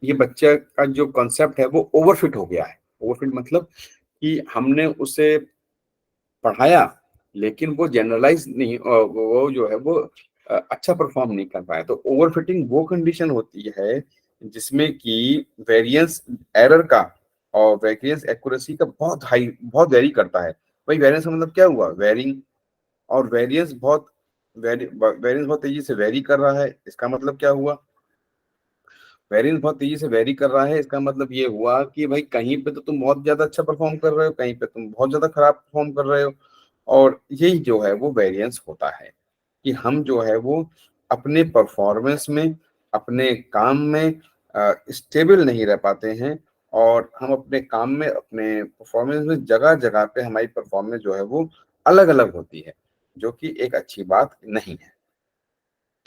ये बच्चे का जो कॉन्सेप्ट है वो ओवरफिट हो गया है। ओवरफिट मतलब कि हमने उसे पढ़ाया लेकिन वो जनरलाइज नहीं, वो जो है वो अच्छा परफॉर्म नहीं कर पाया। तो ओवरफिटिंग वो कंडीशन होती है जिसमें कि वेरिएंस एरर का और वेरिएंस एक्यूरेसी का बहुत वेरी करता है। भाई वेरिएंस का मतलब क्या हुआ, वेरिंग। और वेरिएंस बहुत तेजी से वेरी कर रहा है, इसका मतलब क्या हुआ, वेरिएंस बहुत तेजी से वेरी कर रहा है, इसका मतलब ये हुआ कि भाई कहीं पे तो तुम बहुत ज्यादा अच्छा परफॉर्म कर रहे हो, कहीं पे तुम बहुत ज्यादा खराब परफॉर्म कर रहे हो। और यही जो है वो वेरिएंस होता है कि हम जो है वो अपने परफॉर्मेंस में, अपने काम में स्टेबल नहीं रह पाते हैं। और हम अपने काम में, अपने परफॉर्मेंस में जगह जगह पे हमारी परफॉर्मेंस जो है वो अलग अलग होती है, जो कि एक अच्छी बात नहीं है।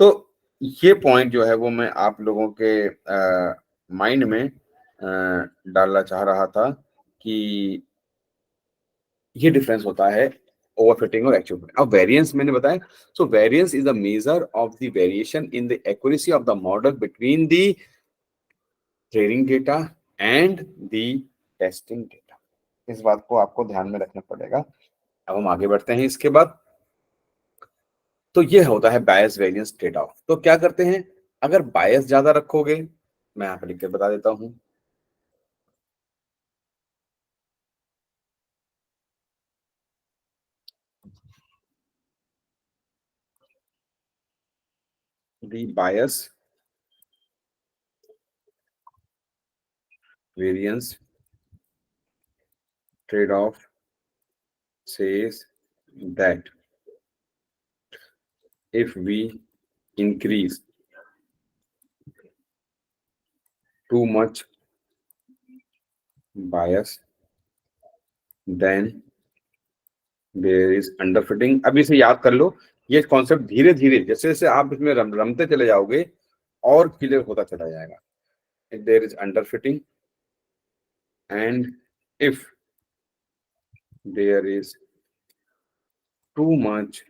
तो ये पॉइंट जो है वो मैं आप लोगों के माइंड में डालना चाह रहा था कि ये डिफरेंस होता है ओवरफिटिंग और एक्चुअल फिटिंग। अब वेरिएंस मैंने बताया, so variance is the measure of the variation in the accuracy of the model between the training data and the testing data. इस बात को आपको ध्यान में रखना पड़ेगा। अब हम आगे बढ़ते हैं इसके बाद। तो ये होता है बायस वेरिएंस ट्रेड ऑफ। तो क्या करते हैं, अगर बायस ज्यादा रखोगे, मैं यहाँ पे लिख के बता देता हूँ, the bias variance trade-off says that if we increase too much bias then there is underfitting। अब इसे याद कर लो, ये कॉन्सेप्ट धीरे धीरे जैसे जैसे आप इसमें रमते चले जाओगे और क्लियर होता चला जाएगा। there is underfitting and if there is too much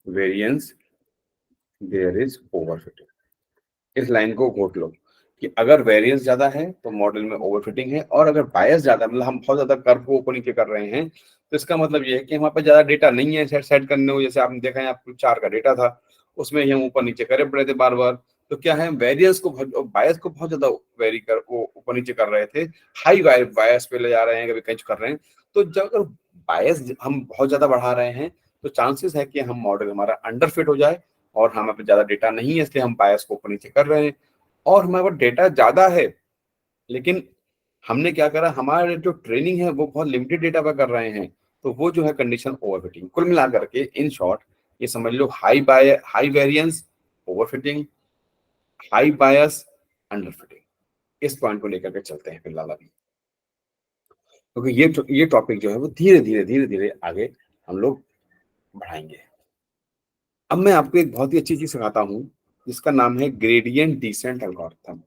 variance there is overfitting। इस लाइन को घोट लो कि अगर वेरिएंस ज्यादा है तो मॉडल में ओवरफिटिंग है, और अगर बायस ज्यादा मतलब हम बहुत ज्यादा कर्व को ऊपर नीचे कर रहे हैं तो इसका मतलब ये है कि हमारे पास ज्यादा डेटा नहीं है सेट करने को। जैसे आपने देखा है आपको 4 का डेटा था, उसमें ही हम ऊपर नीचे करे पड़े थे बार बार। तो क्या है, वेरिएंस को बायस को बहुत ज्यादा वेरी कर वो ऊपर नीचे कर रहे थे, हाई बायस पे ले जा रहे हैं, कभी कहीं कर रहे हैं। तो जब अगर बायस हम बहुत ज्यादा बढ़ा रहे हैं तो चांसेस है कि हम मॉडल हमारा अंडरफिट हो जाए, और हमारे पास ज्यादा डेटा नहीं है इसलिए हम बायस को ऊपर नीचे कर रहे हैं। और हमारे पास डेटा ज्यादा है लेकिन हमने क्या करा, हमारे जो ट्रेनिंग है वो बहुत लिमिटेड डेटा पर कर रहे हैं, तो वो जो है कंडीशन ओवरफिटिंग। कुल मिलाकर के इन शॉर्ट ये समझ लो, हाई वेरिएंस ओवरफिटिंग, हाई बायस अंडरफिटिंग। इस पॉइंट को लेकर के चलते हैं फिलहाल अभी, क्योंकि ये टॉपिक जो है वो धीरे धीरे आगे हम लोग बढ़ाएंगे। अब मैं आपको एक बहुत ही अच्छी चीज सिखाता हूँ जिसका नाम है ग्रेडियंट डिसेंट एल्गोरिथम।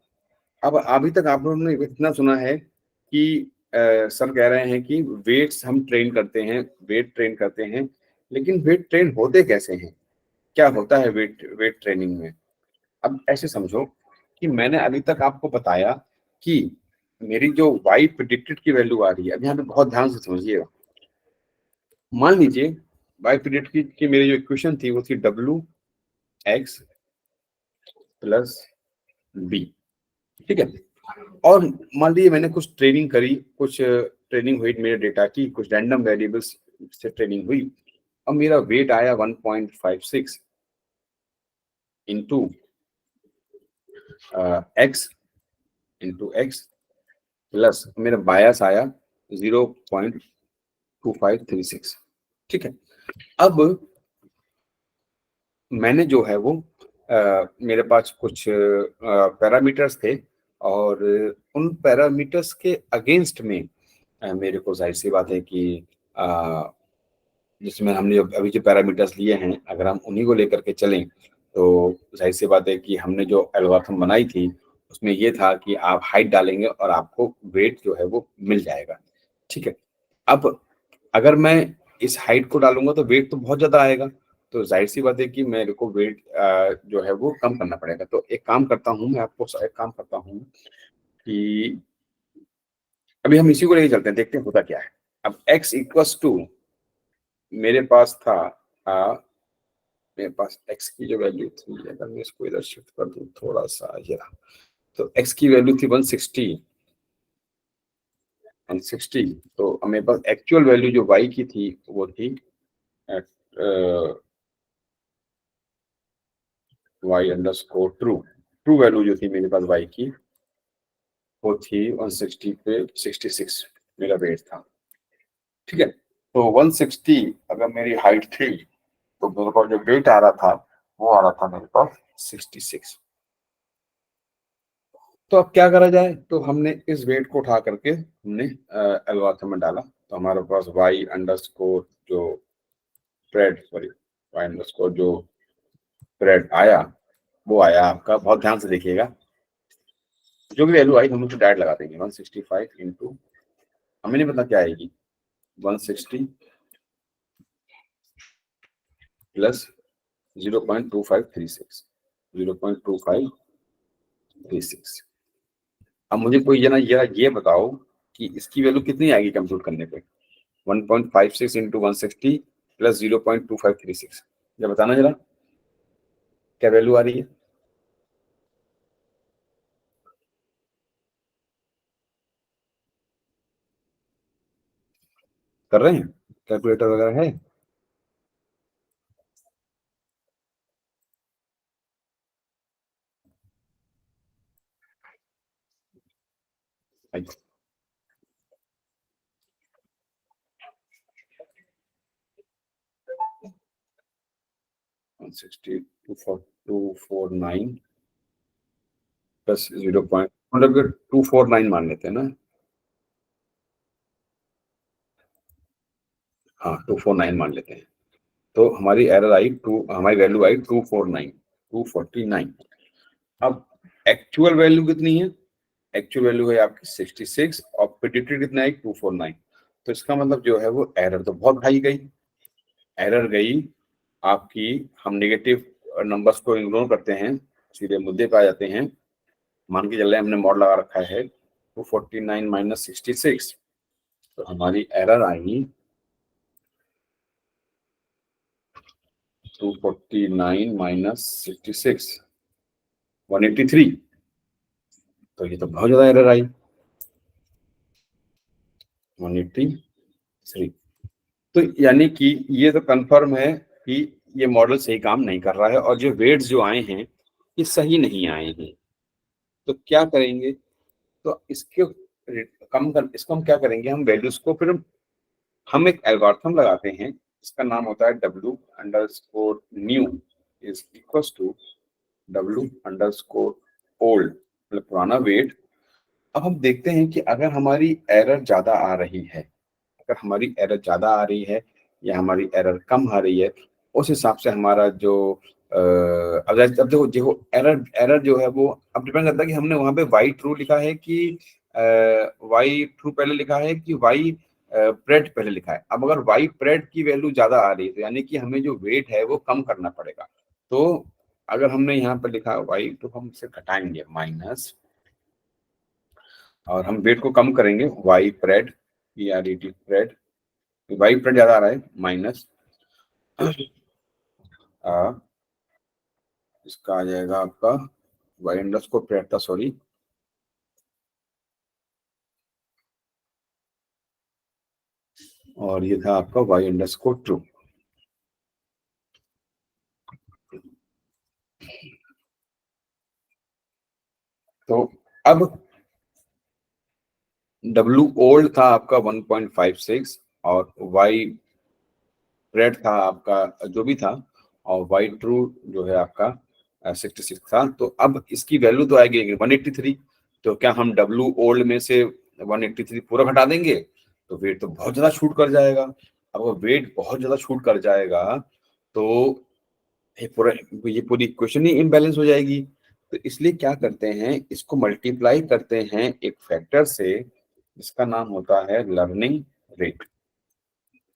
अब अभी तक आप लोगों ने इतना सुना है कि सर कह रहे हैं कि वेट्स हम ट्रेन करते हैं, वेट ट्रेन करते हैं, लेकिन वेट ट्रेन होते कैसे हैं, क्या होता है वेट वेट ट्रेनिंग में। अब ऐसे समझो कि मैंने अभी तक आपको बताया कि मेरी जो वाई प्रिडिक्टेड की वैल्यू आ रही है, अब यहाँ पे बहुत ध्यान से समझिएगा। मान लीजिए वाई प्रिडिक्टेड की मेरी जो इक्वेशन थी वो थी डब्ल्यू एक्स प्लस बी, ठीक है। और मान लीजिए मैंने कुछ ट्रेनिंग करी, कुछ ट्रेनिंग हुई मेरे डेटा की, कुछ रैंडम वेरिएबल्स से ट्रेनिंग हुई, और मेरा वेट आया 1.56 into x into x plus मेरा बायस आया 0.2536। ठीक है, अब मैंने जो है वो मेरे पास कुछ पैरामीटर्स थे, और उन पैरामीटर्स के अगेंस्ट में मेरे को जाहिर सी बात है कि जिसमें हमने अभी जो पैरामीटर्स लिए हैं, अगर हम उन्हीं को लेकर के चलें तो जाहिर सी बात है कि हमने जो एल्गोरिथम बनाई थी उसमें ये था कि आप हाइट डालेंगे और आपको वेट जो है वो मिल जाएगा। ठीक है, अब अगर मैं इस हाइट को डालूंगा तो वेट तो बहुत ज्यादा आएगा, तो जाहिर सी बात है कि मेरे को वेट जो है वो कम करना पड़ेगा। तो एक काम करता हूँ मैं, आपको एक काम करता हूँ कि अभी हम इसी को लेके चलते हैं, देखते हैं होता क्या है। अब x इक्वल्स टू मेरे पास था मेरे पास x की जो वैल्यू थी, अगर मैं इसको इधर शिफ्ट कर दूं थोड़ा सा, ये रहा, तो x की वैल्यू थी 160। तो मेरे पास एक्चुअल वैल्यू जो y की थी वो थी y underscore true. True value जो थी मेरे पास y की वो थी 160 पे 66 मेरा वेट था। ठीक है, तो 160 अगर मेरी हाइट थी तो मेरे पास जो वेट आ रहा था वो आ रहा था मेरे पास 66। तो अब क्या करा जाए, तो हमने इस वेट को उठा करके हमने एल्गोरिथम में डाला, तो हमारे पास y अंडरस्कोर जो y अंडरस्कोर जो स्प्रेड आया वो आया आपका, बहुत ध्यान से देखिएगा, जो भी वैल्यू आई हम उसको डायरेक्ट लगा देंगे 165 इंटू, हमें नहीं पता क्या आएगी, 160 प्लस 0.2536 0.2536। अब मुझे कोई ये बताओ कि इसकी वैल्यू कितनी आएगी कंप्यूट करने पे, 1.56 इंटू 160 प्लस 0.2536, ये बताना जरा क्या वैल्यू आ रही है। कर रहे हैं, कैलकुलेटर वगैरह है? आइए। 160 249 प्लस 0. मतलब 249 मान लेते हैं ना, हाँ 249 मान लेते हैं, तो हमारी एरर आई हमारी वैल्यू आई 249। अब एक्चुअल वैल्यू कितनी है, एक्चुअल वैल्यू है आपकी 66 और प्रेडिक्टेड कितना है 249। तो इसका मतलब जो है वो एरर तो बहुत हाई गई, एरर गई आपकी। हम नेगेटिव नंबर्स को इग्नोर करते हैं, सीधे मुद्दे पे आ जाते हैं। मान के चल रहे हैं हमने मॉड लगा रखा है 249 माइनस 66, तो हमारी एरर आई 249 माइनस 66 183। तो ये तो बहुत ज्यादा एरर आई 183। तो यानी कि ये तो कंफर्म है कि ये मॉडल सही काम नहीं कर रहा है, और जो वेट्स जो आए हैं ये सही नहीं आए हैं। तो क्या करेंगे, तो इसको हम क्या करेंगे, हम वैल्यूज को फिर हम एक एल्गोरिथम लगाते हैं, इसका नाम होता है W underscore new is equals to W underscore old, मतलब पुराना वेट। अब हम देखते हैं कि अगर हमारी एरर ज्यादा आ रही है, अगर हमारी एरर ज्यादा आ रही है या हमारी एरर कम आ रही है, उस हिसाब से हमारा जो अब अब देखो एरर एरर जो है वो अब डिपेंड करता है कि हमने वहां पे वाई ट्रू लिखा है कि वाई ट्रू पहले लिखा है कि वाई प्रेड पहले लिखा है। अब अगर वाई प्रेड की वैल्यू ज्यादा आ रही है तो यानी कि हमें जो वेट है वो कम करना पड़ेगा। तो अगर हमने यहाँ पर लिखा वाई तो हम इसे घटाएंगे माइनस, और हम वेट को कम करेंगे Y pred PRED pred, Y pred ज्यादा आ रहा है माइनस इसका आ जाएगा आपका वाई अंडरस्कोर प्रेड था, सॉरी और ये था आपका y_true। तो अब W old था आपका 1.56 और Y red था आपका जो भी था, और Y true जो है आपका 66 था। तो अब इसकी वैल्यू तो आएगी 183। तो क्या हम W old में से 183 पूरा घटा देंगे? तो वेट तो बहुत ज्यादा शूट कर जाएगा। अब वेट बहुत ज्यादा शूट कर जाएगा तो ये पूरी इक्वेशन ही इम्बैलेंस हो जाएगी। तो इसलिए क्या करते हैं, इसको मल्टीप्लाई करते हैं एक फैक्टर से जिसका नाम होता है लर्निंग रेट।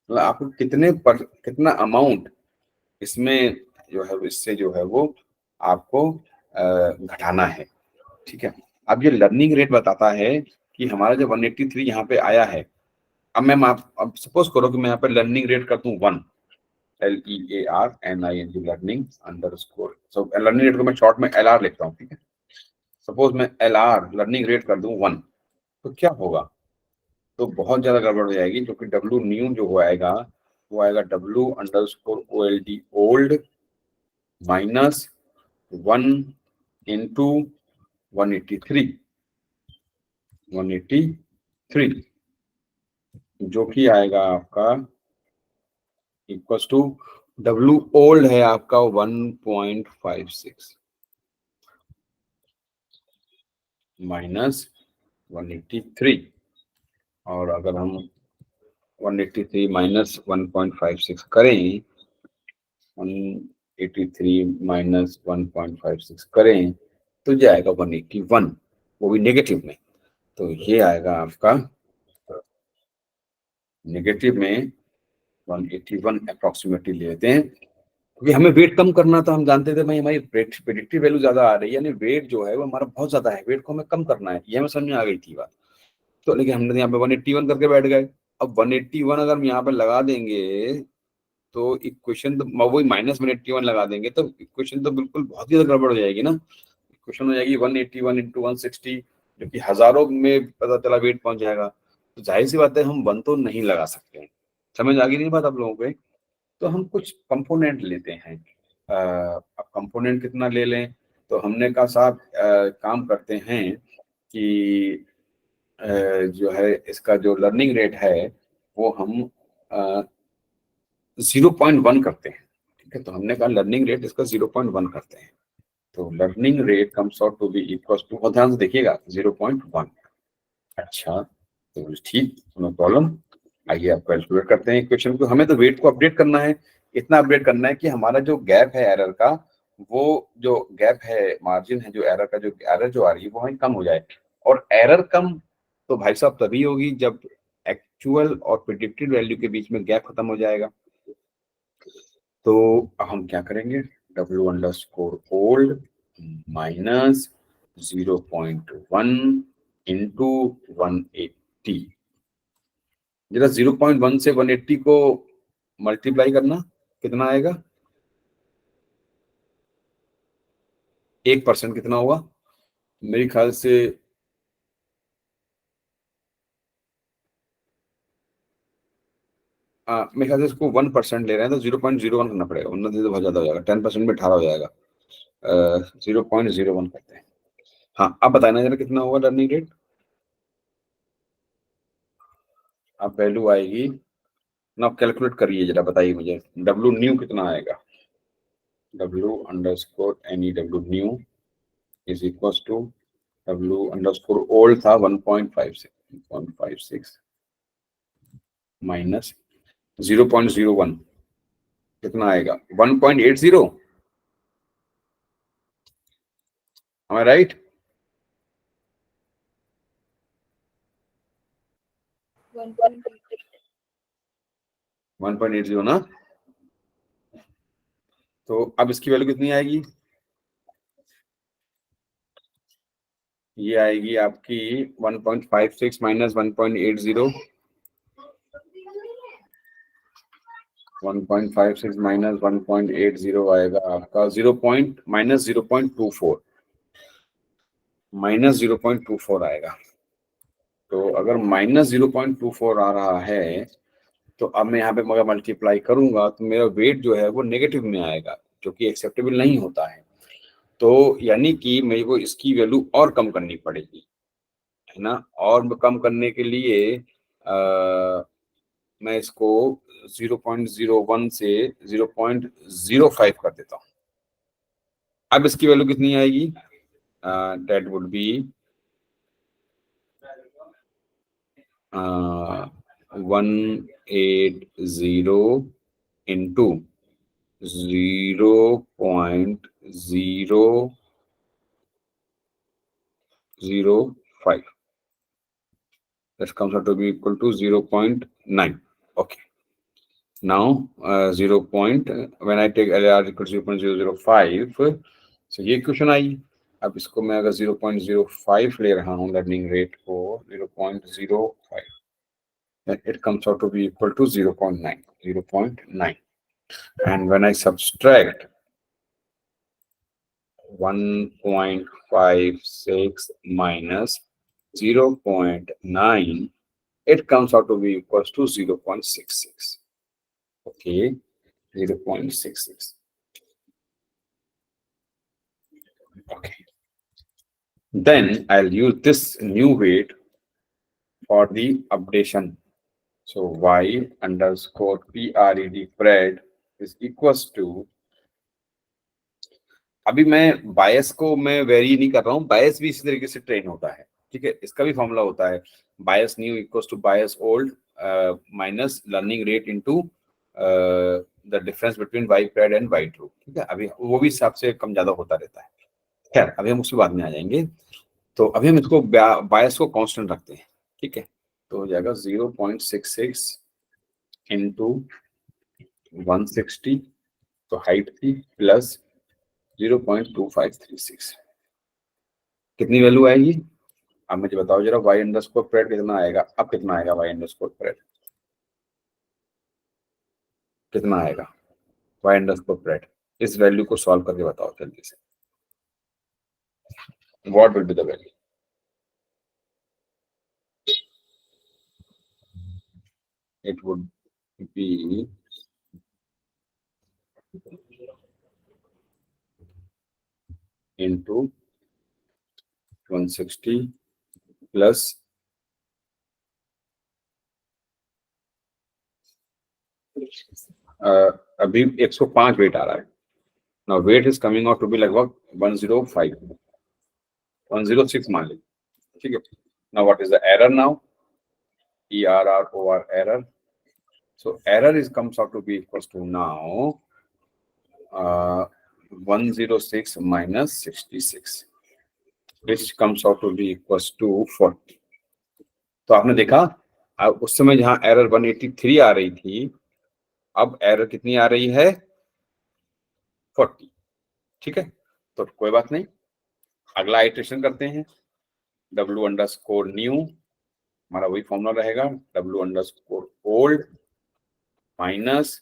मतलब आपको कितना अमाउंट इसमें जो है इससे जो है वो आपको घटाना है। ठीक है, अब ये लर्निंग रेट बताता है कि हमारा जो 183 यहाँ पे आया है। अब सपोज करो कि मैं यहाँ पे लर्निंग रेट कर दूं 1, LEARNING learning underscore. So learning rate को मैं शॉर्ट में LR लिखता हूँ। ठीक है, सपोज मैं LR लर्निंग रेट कर दूं 1, तो क्या होगा? तो बहुत ज्यादा गड़बड़ हो जाएगी, क्योंकि W न्यू जो आएगा वो आएगा W_OLD ओल्ड माइनस 1 इंटू 183 जो कि आएगा आपका इक्वल टू W ओल्ड है आपका 1.56 माइनस 183। और अगर हम 183 माइनस 1.56 करें, 183 माइनस 1.56 करें तो जाएगा 181, वो भी नेगेटिव में। तो ये आएगा आपका नेगेटिव में 181 अप्रोक्सीमेटली लेते हैं, क्योंकि हमें वेट कम करना था। हम जानते थे भाई हमारी प्रेडिक्टिव वैल्यू ज्यादा आ रही है, यानी वेट जो है वो हमारा बहुत ज्यादा है, वेट को हमें कम करना है, ये हमें समझ में आ गई थी बात। तो लेकिन हमने यहाँ पे 181 करके बैठ गए। अब 181 अगर हम यहाँ पे लगा देंगे तो इक्वेशन तो वही -181 लगा देंगे, तो इक्वेशन तो बिल्कुल बहुत ही ज्यादा गड़बड़ हो जाएगी ना। इक्वेशन हो जाएगी 181 इंटू 160, जो कि हजारों में पता चला वेट पहुंच जाएगा। तो जाहिर सी बात है हम 1 तो नहीं लगा सकते हैं। समझ आ गई नहीं बात आप लोगों को? तो हम कुछ कंपोनेंट लेते हैं। अब कंपोनेंट कितना ले लें? तो हमने कहा साहब काम करते हैं कि जो है इसका जो लर्निंग रेट है वो हम 0.1 करते हैं। ठीक है, तो हमने कहा लर्निंग रेट इसका 0.1 करते हैं। तो learning rate comes out to be equal to, और ध्यान से देखिएगा, 0.1। अच्छा, तो ठीक, नो प्रॉब्लम। आइए आप कैलकुलेट करते हैं इक्वेशन को। हमें तो वेट को अपडेट करना है, इतना अपडेट करना है कि हमारा जो गैप है एरर का, वो जो गैप है मार्जिन है जो एरर का, जो एरर जो आ रही है वो कम हो जाए। और एरर कम तो भाई साहब तभी होगी जब एक्चुअल और प्रिडिक्टेड वैल्यू के बीच में गैप खत्म हो जाएगा। तो हम क्या करेंगे, W_old माइनस 0.1 इंटू 180। जरा 0.1 से 180 को मल्टीप्लाई करना, कितना आएगा? 1% कितना होगा मेरे ख्याल से? मेरे ख्याल से इसको 1% ले रहे हैं तो 0.01 करना पड़ेगा, वरना तो बहुत ज्यादा हो जाएगा। 10% में 18 हो जाएगा। 0.01 करते हैं। हाँ, अब बताना जरा कितना होगा लर्निंग रेट। अब वैल्यू आएगी ना, आप कैलकुलेट करिए जरा, बताइए मुझे W न्यू कितना आएगा। W_NEW new is equal to W_old था 1.56 माइनस 0.01 कितना आएगा? 1.80। Am I right? 1.80 ना। तो अब इसकी वैल्यू कितनी आएगी? ये आएगी आपकी 1.56 माइनस 1.80। 1.56 माइनस 1.80 आएगा आपका -0.24 आएगा। तो अगर -0.24 आ रहा है तो अब मैं यहाँ पे मगर मल्टीप्लाई करूंगा तो मेरा वेट जो है वो नेगेटिव में आएगा, जो कि एक्सेप्टेबल नहीं होता है। तो यानी कि मेरे को इसकी वैल्यू और कम करनी पड़ेगी, है ना। और कम करने के लिए मैं इसको 0.01 से 0.05 कर देता हूँ। अब इसकी वैल्यू कितनी आएगी? That would be 180 into 0.005. That comes out to be equal to 0.9. Okay. Now, when I take LR equal to 0.005, so ये क्वेश्चन आई। अब इसको मैं अगर 0.05 ले रहा हूँ लर्निंग रेट को 0.05, then it comes out to be equal to 0.9. And when I subtract 1.56 minus 0.9, it comes out to be equals to 0.66. Okay, 0.66. Okay. Then I'll use this new weight for the updation. So y underscore PRED pred is equals to, अभी मैं बायस को मैं वेरी नहीं कर रहा हूँ, बायस भी इसी तरीके से ट्रेन होता है, ठीक है। इसका भी फॉर्मूला होता है bias new equals to bias old minus learning rate into the difference between Y pred and Y true, ठीक है। अभी वो भी हिसाब से कम ज्यादा होता रहता है। खैर अभी हम उसके बाद में आ जाएंगे। तो अभी हम इसको बायस को कांस्टेंट रखते हैं, ठीक है। तो हो जाएगा 0.66 इंटू 160, तो हाइट थी, प्लस 0.2536, कितनी वैल्यू आएगी? अब मुझे बताओ जरा, y अंडरस्कोर प्रेड कितना आएगा? अब कितना आएगा y अंडरस्कोर प्रेड? कितना आएगा y अंडरस्कोर प्रेड? इस वैल्यू को सॉल्व करके बताओ जल्दी से। What will be the value? It would be into 160 plus अभी 105 वेट आ रहा है। Now weight is coming out to be लगभग 105, 106 मान लीजिए, ठीक है। Now what is the error now? ERR over error. So error is comes out to be equals to now 106 minus 66, which comes out to be equals to 40. तो आपने देखा उस समय जहां एरर 183 आ रही थी, अब एरर कितनी आ रही है? 40, ठीक है। तो कोई बात नहीं, अगला आइटरेशन करते हैं। W अंडरस्कोर न्यू, हमारा वही फॉर्मूला रहेगा, W underscore old minus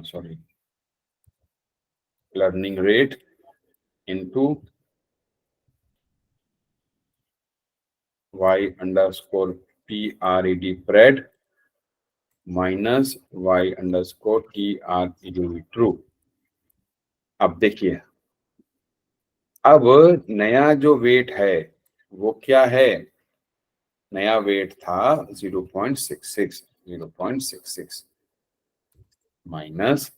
sorry, learning rate into y underscore PRED pred minus y underscore TRED true। अब देखिए, अब नया जो वेट है वो क्या है? नया वेट था 0.66 माइनस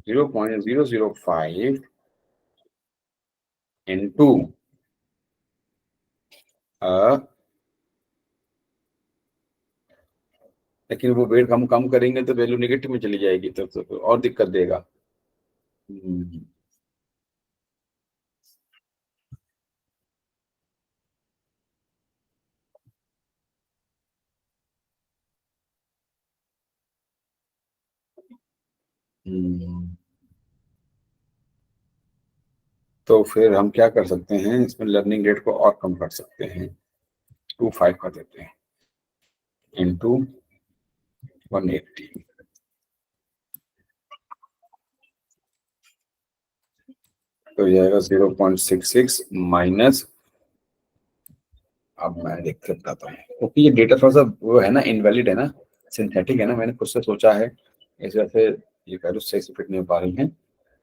0.005 इंटू लेकिन वो वेट हम कम करेंगे तो वैल्यू नेगेटिव में चली जाएगी, तो और दिक्कत देगा। तो फिर हम क्या कर सकते हैं, इसमें लर्निंग रेट को और कम कर सकते हैं, 25 कर देते हैं इंटू 180, तो जाएगा 0.66 माइनस अब मैं देख के बताता हूँ, क्योंकि ये डेटा थोड़ा सा वो है ना, इनवैलिड है ना, सिंथेटिक है ना, मैंने खुद से सोचा है, इस वजह से ये वैल्यू सही से फिट नहीं हो पा रही है,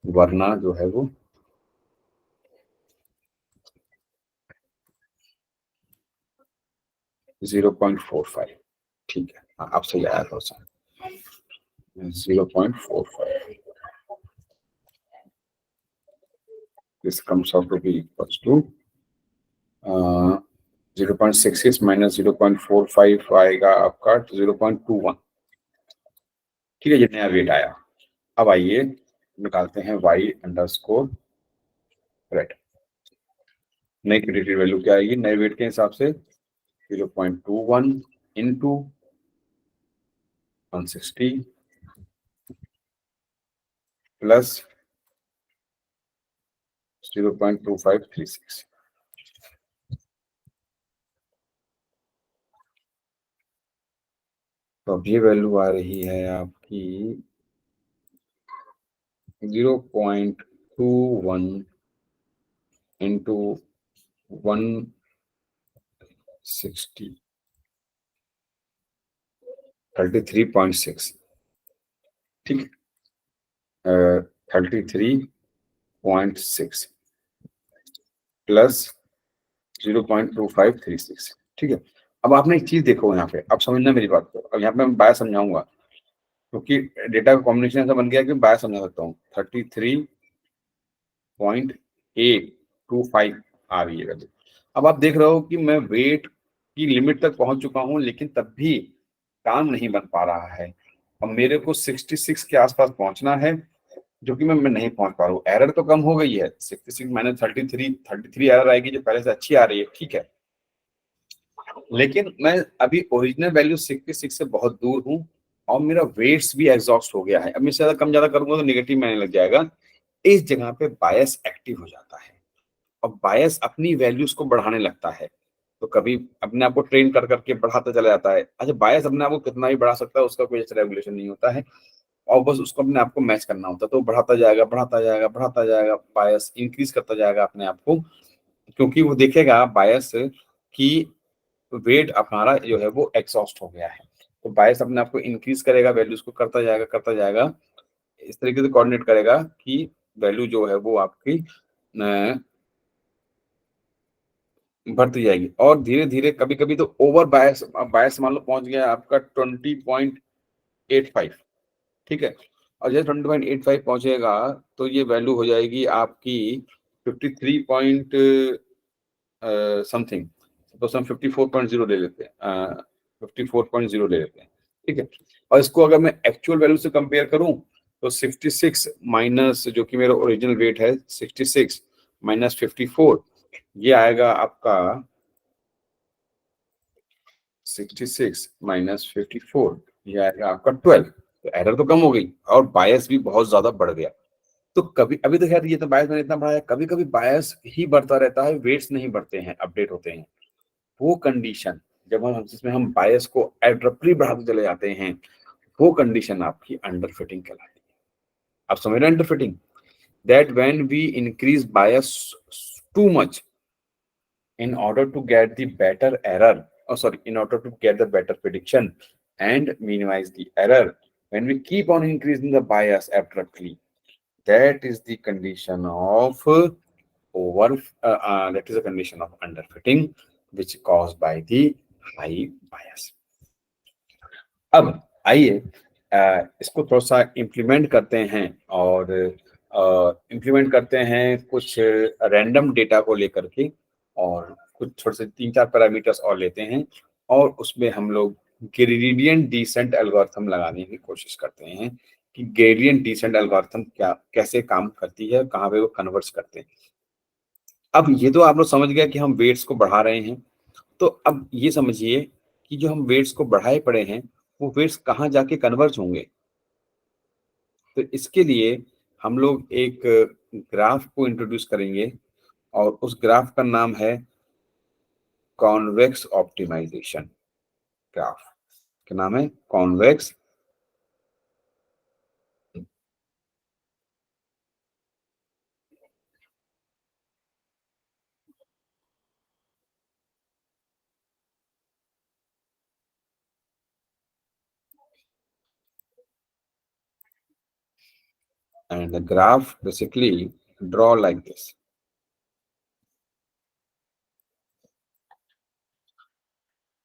वरना जो है वो 0.45, ठीक है। हाँ, अब सही आया थोड़ा सा 0.45, this comes out to be equals to 0.66 minus 0.45 आएगा आपका 0.21, ठीक है, ये नया वेट आया। अब आइए निकालते हैं y अंडरस्कोर रेट। नई क्रेडिटेड वैल्यू क्या आएगी नए वेट के हिसाब से 0.21 इंटू 160 प्लस 0.2536। तो अब ये वैल्यू आ रही है आपकी 0.21 इंटू 160 33.6, ठीक है, 33.6 प्लस 0.2536, ठीक है। अब आपने एक चीज देखो यहाँ पे, अब समझना मेरी बात को, अब यहाँ पे मैं बाय समझाऊंगा, क्योंकि डेटा का कॉम्बिनेशन ऐसा बन गया कि बाय समझा सकता हूँ। 33.825 आ रही है वैल्यू। अब आप देख रहे हो कि मैं वेट की लिमिट तक पहुंच चुका हूं, लेकिन तब भी काम नहीं बन पा रहा है। अब मेरे को 66 के आसपास पहुंचना है, जो कि मैं नहीं पहुंच पा रहा हूँ। एरर तो कम हो गई है, 66 माइनस 33 एरर आएगी, जो पहले से अच्छी आ रही है, ठीक है, लेकिन मैं अभी ओरिजिनल वैल्यू 66 से बहुत दूर हूँ, और मेरा वेट्स भी एग्जॉस्ट हो गया है। अब मैं ज्यादा कम ज्यादा करूंगा तो निगेटिव में आने लग जाएगा। इस जगह पे बायस एक्टिव हो जाता है, और बायस अपनी वैल्यूज को बढ़ाने लगता है। तो कभी अपने आप को ट्रेन कर करके बढ़ाता चला जाता है। अच्छा, बायस अपने आप को कितना भी बढ़ा सकता है, उसका कोई ऐसा रेगुलेशन नहीं होता है, और बस उसको अपने आप को मैच करना होता है। तो बढ़ाता जाएगा, बढ़ाता जाएगा, बढ़ाता जाएगा, बायस इंक्रीज करता जाएगा अपने आप को, क्योंकि वो देखेगा बायस की वेट हमारा जो है वो एग्जॉस्ट हो गया है। तो बायस अपने आप को इंक्रीज करेगा, वैल्यूज को करता जाएगा, करता जाएगा, इस तरीके से कोऑर्डिनेट करेगा कि वैल्यू जो है वो आपकी बढ़ती जाएगी। और धीरे धीरे कभी कभी तो ओवर बायस, बायस मान लो पहुंच गया आपका 20.85, ठीक है, और जैसे 20.85 पहुंचेगा तो ये वैल्यू हो जाएगी आपकी 53 पॉइंट समथिंग, सपोज हम 54.0 ले लेते हैं, 54.0 ले लेते हैं, ठीक है। और इसको अगर मैं एक्चुअल वैल्यू से कंपेयर करूं तो 66 माइनस जो कि मेरा ओरिजिनल वेट है 66 माइनस 54, ये आएगा आपका 66 माइनस 54, ये आएगा आपका 12। तो एरर तो कम हो गई, और बायस भी बहुत ज्यादा बढ़ गया। तो कभी अभी तो खैर ये तो बायस मैंने इतना बढ़ाया, कभी कभी बायस ही बढ़ता रहता है, वेट्स नहीं बढ़ते हैं, अपडेट होते हैं। वो कंडीशन जब हम जिसमें हम बायस को एब्रप्टली बढ़ाते चले जाते हैं, वो कंडीशन आपकी अंडर फिटिंग कहलाती है। आप समझ रहे हैं under fitting? That when we increase bias too much in order to get the better error, oh sorry, in order to get the better prediction and minimize the error, when we keep on increasing the bias abruptly, that is the condition of over that is a condition of underfitting, which caused by the high bias. अब आइए इसको थोड़ा सा इम्प्लीमेंट करते हैं, और इम्प्लीमेंट करते हैं कुछ रैंडम डेटा को लेकर के, और कुछ थोड़े से 3-4 पैरामीटर्स और लेते हैं, और उसमें हम लोग ग्रेडियंट डिसेंट एल्गोरिथम लगाने की कोशिश करते हैं कि ग्रेडियंट डिसेंट एल्गोरिथम क्या कैसे काम करती है, कहाँ पे वो कन्वर्ट्स करते हैं। अब ये तो आप लोग समझ गए कि हम वेट्स को बढ़ा रहे हैं। तो अब ये समझिए कि जो हम वेट्स को बढ़ाए पड़े हैं, वो वेट्स कहाँ जाके कन्वर्ज होंगे। तो इसके लिए हम लोग एक ग्राफ को इंट्रोड्यूस करेंगे, और उस ग्राफ का नाम है कॉन्वेक्स ऑप्टिमाइजेशन ग्राफ। क्या नाम है? Convex and the graph basically draw like this.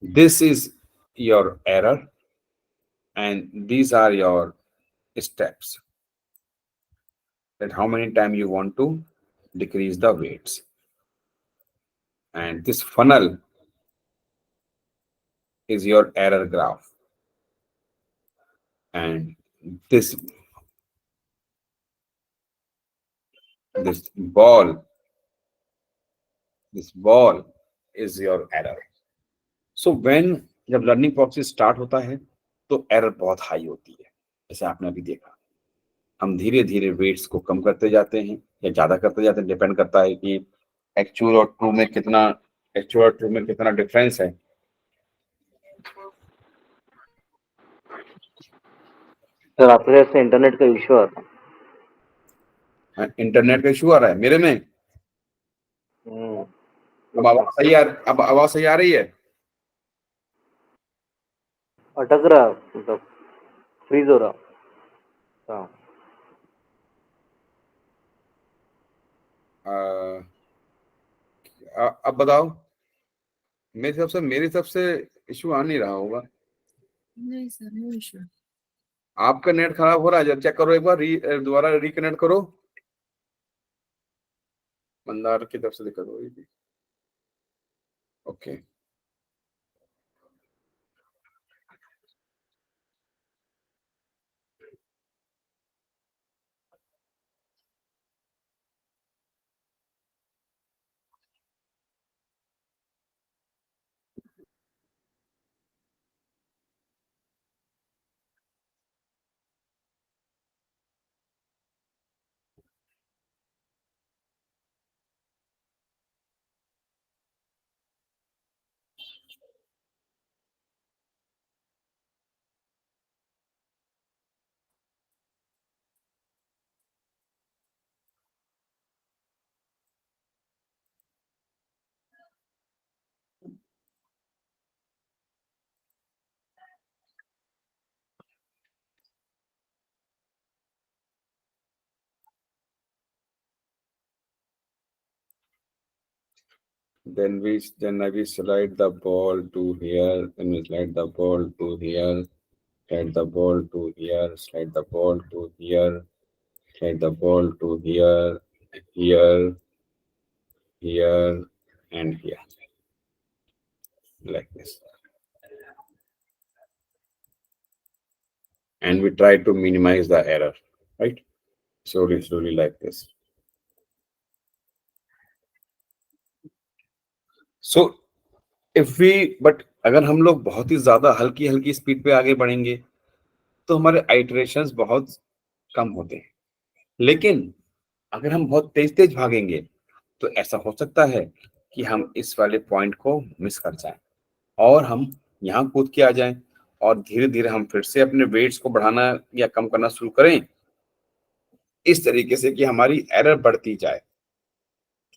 This is your error, and these are your steps, that how many time you want to decrease the weights. And this funnel is your error graph, and this this ball is your error. So when जब लर्निंग प्रोसेस स्टार्ट होता है तो एरर बहुत हाई होती है, जैसे आपने अभी देखा। हम धीरे धीरे वेट्स को कम करते जाते हैं या ज्यादा करते जाते हैं, डिपेंड करता है कि एक्चुअल और ट्रू में कितना डिफरेंस है। सर आपके तरफ से इंटरनेट का इश्यू आ रहा है। इंटरनेट का इशू आ रहा है मेरे में। अब आवाज सही आ रही है? अटक रहा, मतलब फ्रीज हो रहा। हाँ अब बताओ। मेरी तरफ से इशू आ नहीं रहा होगा। नहीं सर, नो इशू। आपका नेट खराब हो रहा है, जब चेक करो एक बार, दोबारा रिकनेक्ट करो। मंदार की तरफ से दिक्कत हो रही थी। Okay, then I will slide the ball to here, then we slide the ball to here, slide the ball to here, slide the ball to here, slide the ball to here, here, here, and here, like this. And we try to minimize the error, right? Slowly like this. So but अगर हम लोग बहुत ही ज्यादा हल्की हल्की स्पीड पे आगे बढ़ेंगे तो हमारे आइटरेशंस बहुत कम होते हैं। लेकिन अगर हम बहुत तेज तेज भागेंगे तो ऐसा हो सकता है कि हम इस वाले पॉइंट को मिस कर जाएं और हम यहाँ कूद के आ जाएं, और धीरे धीरे हम फिर से अपने वेट्स को बढ़ाना या कम करना शुरू करें, इस तरीके से कि हमारी एरर बढ़ती जाए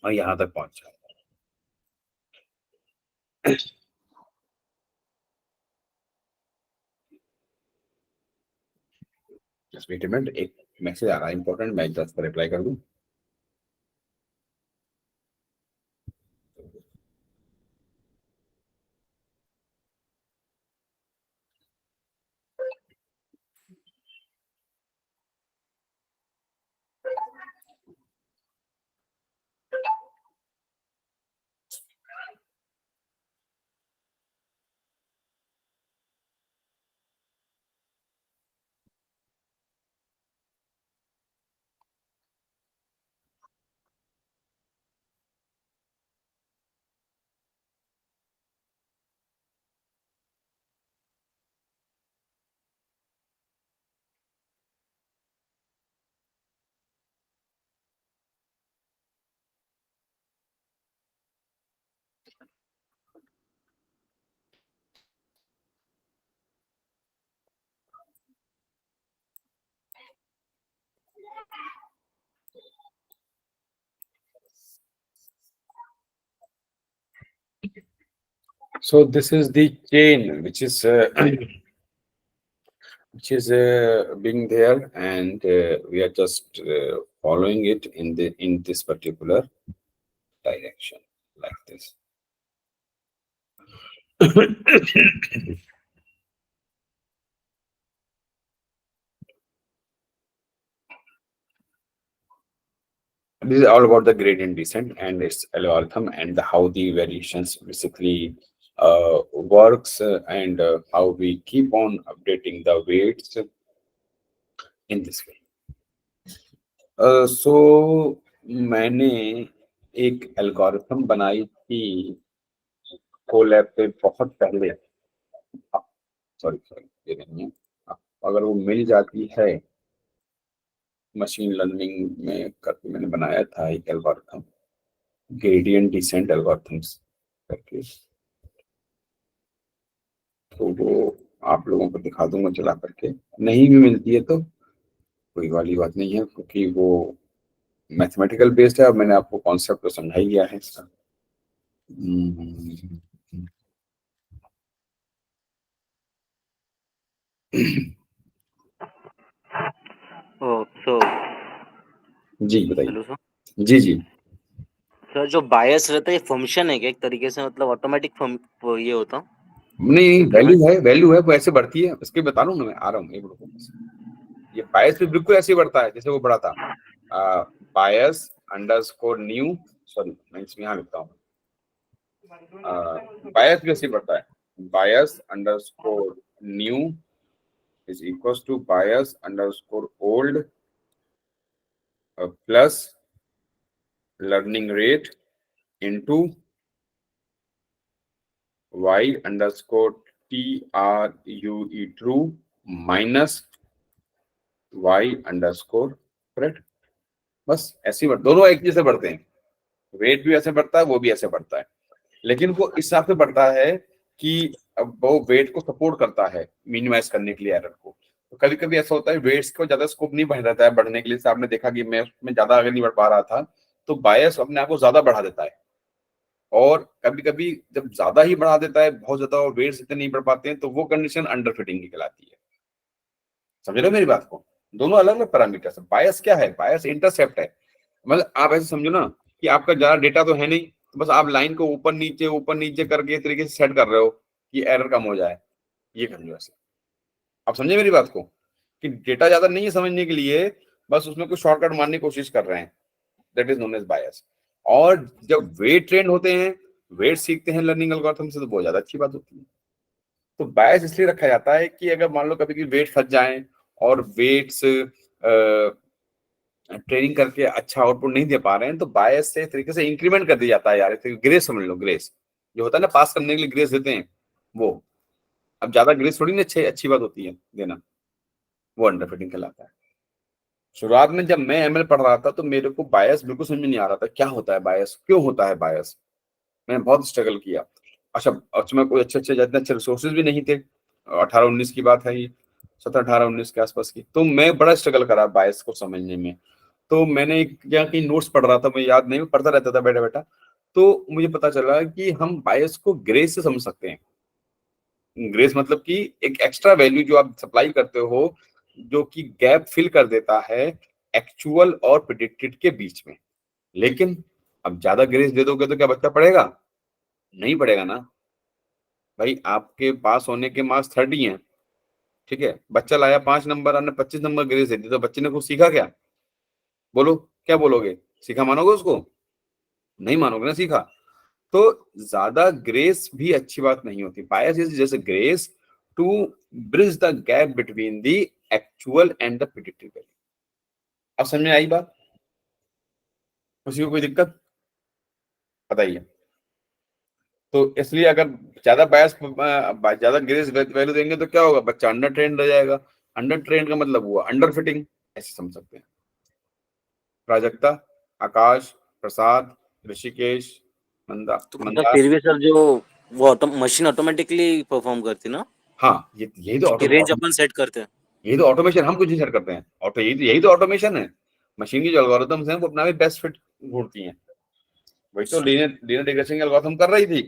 और यहाँ तक पहुंच जाए। जस्ट वेट अ मिनट, एक मैसेज आ रहा है इंपॉर्टेंट, मैं जस्ट पर रिप्लाई कर दूं। So this is the chain which is which is being there, and we are just following it in this particular direction, like this. This is all about the gradient descent and its algorithm, and how the variations basically works, and how we keep on updating the weights in this way. So मैंने एक एल्गोरिथम बनाई थी कोलैब पे बहुत पहले, सॉरी ये नहीं है, अगर वो मिल जाती है, मशीन लर्निंग में करके मैंने बनाया था एक एल्गोरिथम, ग्रेडियंट डिसेंट एल्गोरिथम्स करके, तो वो आप लोगों को दिखा दूंगा चला करके। नहीं भी मिलती है तो कोई वाली बात नहीं है, क्योंकि वो मैथमेटिकल बेस्ड है और मैंने आपको कॉन्सेप्ट तो समझा ही गया है इसका। तो जी बताइए। Hello sir. जी जी सर जो बायस रहता है ये फंक्शन है क्या एक तरीके से, मतलब ऑटोमेटिक ये होता? नहीं, वैल्यू है वो ऐसे बढ़ती है, उसके बता रहा हूँ मैं, आ रहा हूँ एक मिनट। ये बायस भी बिल्कुल ऐसे ही बढ़ता है जैसे वो बढ़ा था, बायस अंडरस्कोर न्यू, सॉरी मैं इसमें यहाँ लिखता हूँ, बायस भी ऐसे ही बढ़ता है, bias underscore new is equals to bias underscore old plus learning rate into y underscore true minus y underscore correct। बस ऐसे ही दोनों एक जैसे बढ़ते हैं, वेट भी ऐसे बढ़ता है, वो भी ऐसे बढ़ता है, लेकिन वो इस हिसाब से बढ़ता है कि अब वो वेट को सपोर्ट करता है मिनिमाइज करने के लिए एरर को। तो कभी कभी ऐसा होता है वेट्स को ज्यादा स्कोप नहीं बढ़ जाता है बढ़ने के लिए, आपने देखा कि मैं उसमें ज्यादा आगे नहीं बढ़ पा रहा था तो बायस अपने आप को ज्यादा बढ़ा देता है, और कभी कभी जब ज्यादा ही बढ़ा देता है बहुत ज्यादा और वेट्स इतने नहीं बढ़ पाते हैं तो वो कंडीशन अंडर फिटिंग की कहलाती है। समझ रहे हो मेरी बात को? दोनों अलग अलग पैरामीटर्स है। बायस क्या है? बायस इंटरसेप्ट है, मतलब आप ऐसे समझो ना कि आपका ज्यादा डेटा तो है नहीं, तो बस आप लाइन को ऊपर नीचे करके इस तरीके से सेट कर रहे हो कि एरर कम हो जाए, ये कर लो ऐसे। आप समझे मेरी बात को कि डेटा ज्यादा नहीं है समझने के लिए, बस उसमें कुछ शॉर्टकट मारने की कोशिश कर रहे हैं, दैट इज नोन एज बायस। और जब वेट ट्रेंड होते हैं, वेट सीखते हैं लर्निंग एल्गोरिथम से, तो बहुत ज्यादा अच्छी बात होती है। तो बायस इसलिए रखा जाता है कि अगर मान लो कभी कभी वेट फंस जाए और वेट्स ट्रेनिंग करके अच्छा आउटपुट नहीं दे पा रहे हैं, तो बायस से तरीके से इंक्रीमेंट कर दिया जाता है यार। ग्रेस समझ लो, ग्रेस जो होता है ना पास करने के लिए ग्रेस देते हैं वो। अब ज्यादा ग्रेस थोड़ी ना अच्छी बात होती है देना, वो अंडरफिटिंग कहलाता है। शुरुआत में जब मैं एमएल पढ़ रहा था तो मेरे को बायस बिल्कुल समझ में नहीं आ रहा था, क्या होता है बायस, क्यों होता है बायस, मैंने बहुत स्ट्रगल किया। अच्छा उसमें कोई अच्छे जितने अच्छे रिसोर्सेज भी नहीं थे, 18-19 की बात है ये, 17-18-19 के आसपास की, तो मैं बड़ा स्ट्रगल करा बायस को समझने में। तो मैंने एक जगह कहीं नोट्स पढ़ रहा था, मैं याद नहीं, पढ़ता रहता था बैठा बैठा, तो मुझे पता चला कि हम बायस को ग्रेस से समझ सकते हैं। ग्रेस मतलब कि एक एक्स्ट्रा वैल्यू जो आप सप्लाई करते हो, जो कि गैप फिल कर देता है एक्चुअल और प्रेडिक्टेड के बीच में। लेकिन अब ज्यादा ग्रेस दे दोगे तो क्या बच्चा पढ़ेगा? नहीं पढ़ेगा ना भाई। आपके पास होने के मार्क्स 30 हैं, ठीक है, बच्चा लाया 5 नंबर, आपने 25 नंबर ग्रेस दे दी, तो बच्चे ने कुछ सीखा क्या? बोलो, क्या बोलोगे? सीखा मानोगे उसको? नहीं मानोगे ना सीखा। तो ज्यादा ग्रेस भी अच्छी बात नहीं होती। Bias is just grace to bridge the gap between the actual and the predicted value. अब समझ में आई बात? किसी को कोई दिक्कत बताइए? तो इसलिए अगर ज्यादा बायस ज्यादा ग्रेस वैल्यू देंगे तो क्या होगा? बच्चा अंडर ट्रेंड रह जाएगा। अंडर ट्रेंड का मतलब हुआ अंडर फिटिंग, ऐसे समझ सकते हैं। प्राजक्ता, आकाश, प्रसाद, ऋषिकेश, तो मतलब मंदार। फिर भी सर जो वो मशीन ऑटोमेटिकली परफॉर्म करती ना, हाँ, यही तो उसकी रेंज अपन सेट करते हैं। यही तो ऑटोमेशन, हम कुछ नहीं सेट करते हैं, ऑटो यही तो ऑटोमेशन है। मशीन की जो एल्गोरिथम्स हैं वो अपना भी बेस्ट फिट ढूंढती हैं। वही तो लीनियर रिग्रेशन एल्गोरिथम कर रही थी।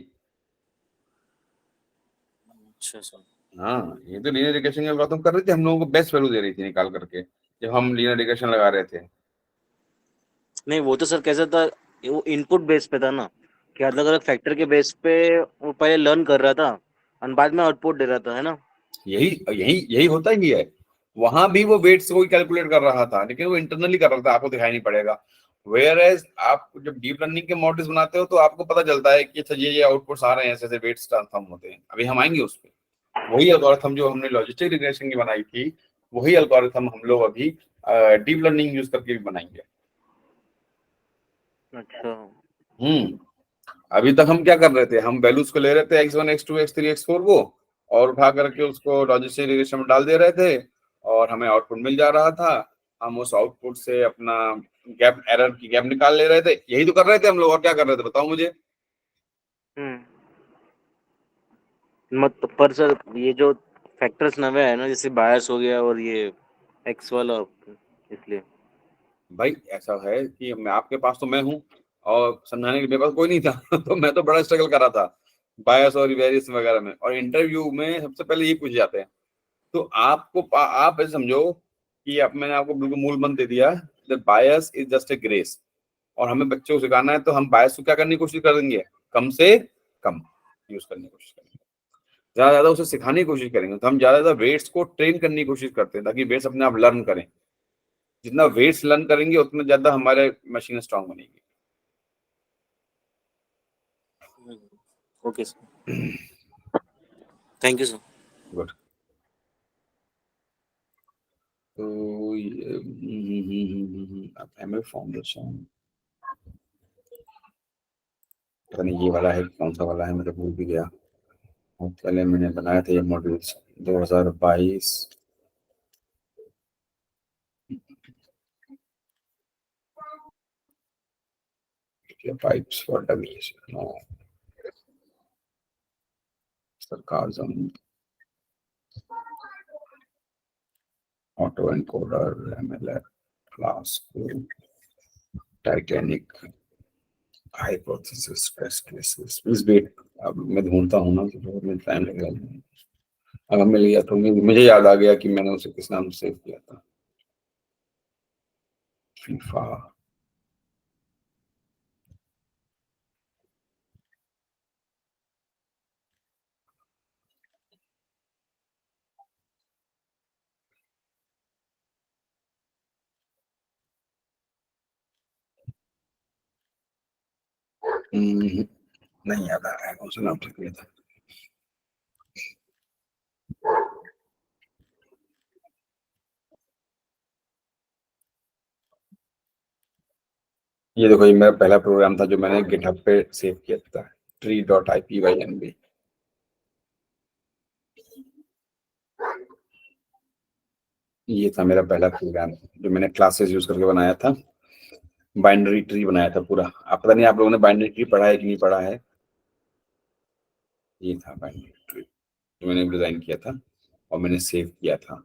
अच्छा सर। हाँ, ये तो लीनियर रिग्रेशन की बात हम कर रहे थे, हम लोगों को बेस्ट वैल्यू दे रही थी निकाल करके जब हम लीनियर रिग्रेशन लगा रहे थे। नहीं वो तो सर कैसा था, वो इनपुट बेस पे था ना, कि अलग अलग फैक्टर के बेस पे वो पहले लर्न कर रहा था और बाद में आउटपुट दे रहा था, है ना। यही यही यही होता ही है। वहां भी वो वेट्स को कैलकुलेट कर रहा था, लेकिन वो इंटरनली कर रहा था, आपको दिखाई नहीं पड़ेगा। वेयर एज आप जब डीप लर्निंग के मॉडल्स बनाते हो तो आपको पता चलता है कि अच्छा ये आउटपुट्स आ रहे हैं, ऐसे ऐसे वेट्स ट्रांसफॉर्म होते हैं। अभी हम आएंगे उस पर। वही एल्गोरिथम जो हमने लॉजिस्टिक रिग्रेशन की बनाई थी, वही एल्गोरिथम हम लोग अभी डीप लर्निंग यूज करके भी बनाएंगे। अच्छा। अभी तक हम क्या कर रहे थे, हम वैल्यूज को ले रहे थे x1 x2 x3 x4 को, और उठा करके उसको लॉजिस्टिक रिग्रेशन में डाल दे रहे थे और हमें आउटपुट मिल जा रहा था। हम उस आउटपुट से अपना गैप, एरर की गैप निकाल ले रहे थे। यही तो कर रहे थे हम लोग, और क्या कर रहे थे बताओ मुझे। हम्म। मत पर सर ये जो फैक्टर्स नवे है ना, जैसे बायस हो गया और ये एक्स वाला, इसलिए। भाई ऐसा है कि मैं आपके पास तो मैं हूँ, और समझाने के लिए मेरे पास कोई नहीं था तो मैं तो बड़ा स्ट्रगल कर रहा था बायस और वेरिएंस वगैरह में। और इंटरव्यू में सबसे पहले ये पूछ जाते हैं। तो आपको आप ऐसे समझो कि अब मैंने आपको बिल्कुल मूल मंत्र दे दिया, that bias is just a grace. और हमें बच्चों को सिखाना है, तो हम बायस को क्या करने की कोशिश करेंगे, कम से कम यूज करने की कोशिश करेंगे, ज्यादा ज्यादा उसे सिखाने की कोशिश करेंगे। तो हम ज्यादा ज्यादा वेट्स को ट्रेन करने की कोशिश करते हैं ताकि वेट्स अपने आप लर्न करें। जितना वेट्स लर्न करेंगे उतना ज्यादा हमारे मशीन स्ट्रांग बनेगी। Okay sir, thank you sir. Good. तो अब एमएल फाउंडेशन, पता नहीं ये वाला है कौन सा वाला है, मैं तो भूल भी गया। बहुत पहले मैंने बनाया था ये modules 2022। Pipes for WH sarcasm, auto encoder, MLR, Flask, Titanic, hypothesis, test cases. Please wait, अब मैं ढूंढता हूँ ना, तो बहुत टाइम लगेगा। अगर मिल गया तो मुझे याद आ गया कि मैंने उसे किस नाम से सेव किया था, फीफा। नहीं याद आ रहा है कौन सा नाम से किया था। ये देखो, ये मेरा पहला प्रोग्राम था जो मैंने गिटहब पे सेव किया था, tree.ipynb। ये था मेरा पहला प्रोग्राम जो मैंने क्लासेस यूज करके बनाया था। बाइनरी ट्री बनाया था पूरा। आप पता नहीं आप लोगों ने बाइनरी ट्री पढ़ा है कि नहीं पढ़ा है। ये था बाइनरी ट्री जो मैंने डिजाइन किया था और मैंने सेव किया था।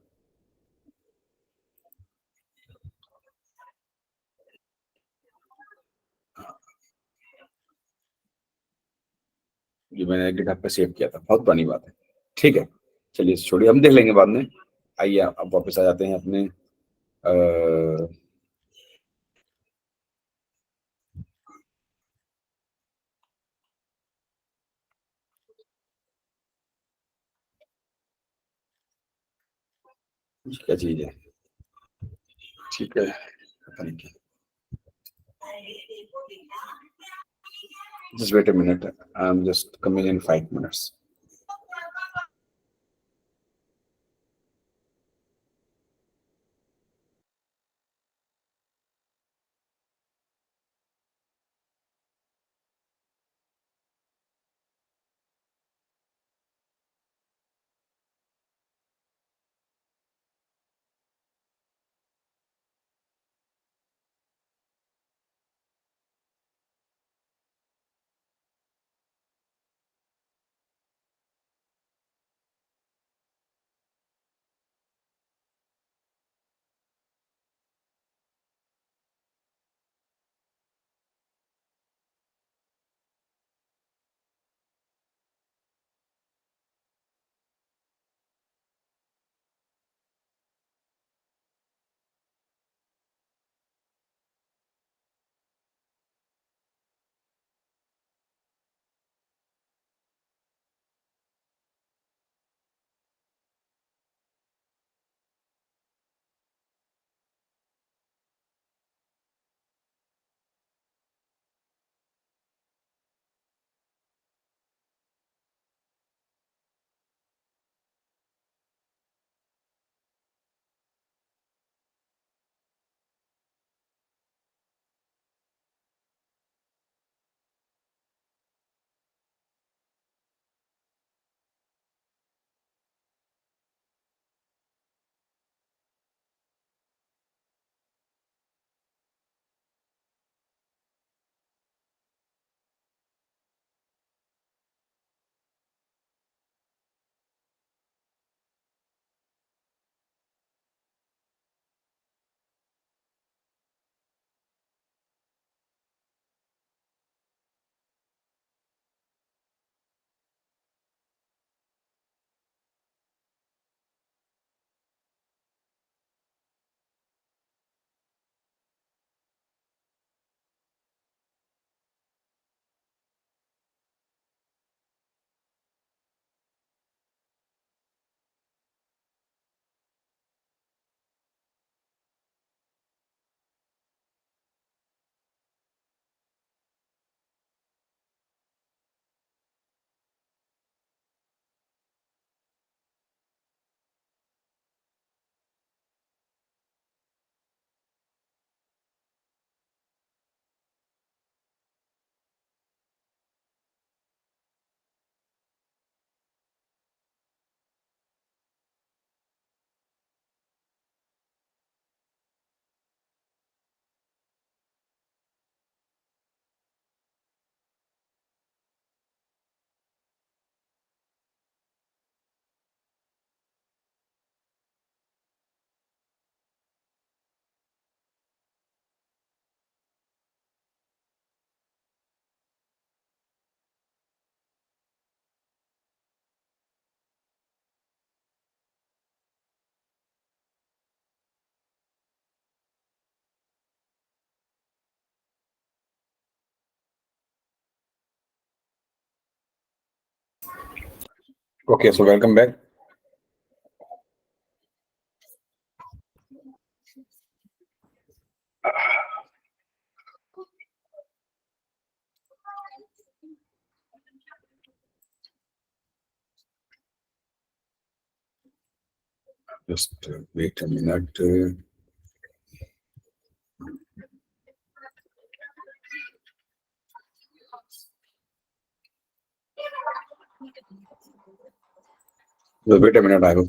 ये मैंने गिटहब पे सेव किया था, बहुत पुरानी बात है। ठीक है, चलिए छोड़िए, हम देख लेंगे बाद में। आइए अब वापस आ जाते हैं अपने क्या चीज है। ठीक है, पता नहीं क्या। Just wait a minute. I'm just coming in 5 minutes. Okay, so welcome back. Just wait a minute. Wait a minute, I will.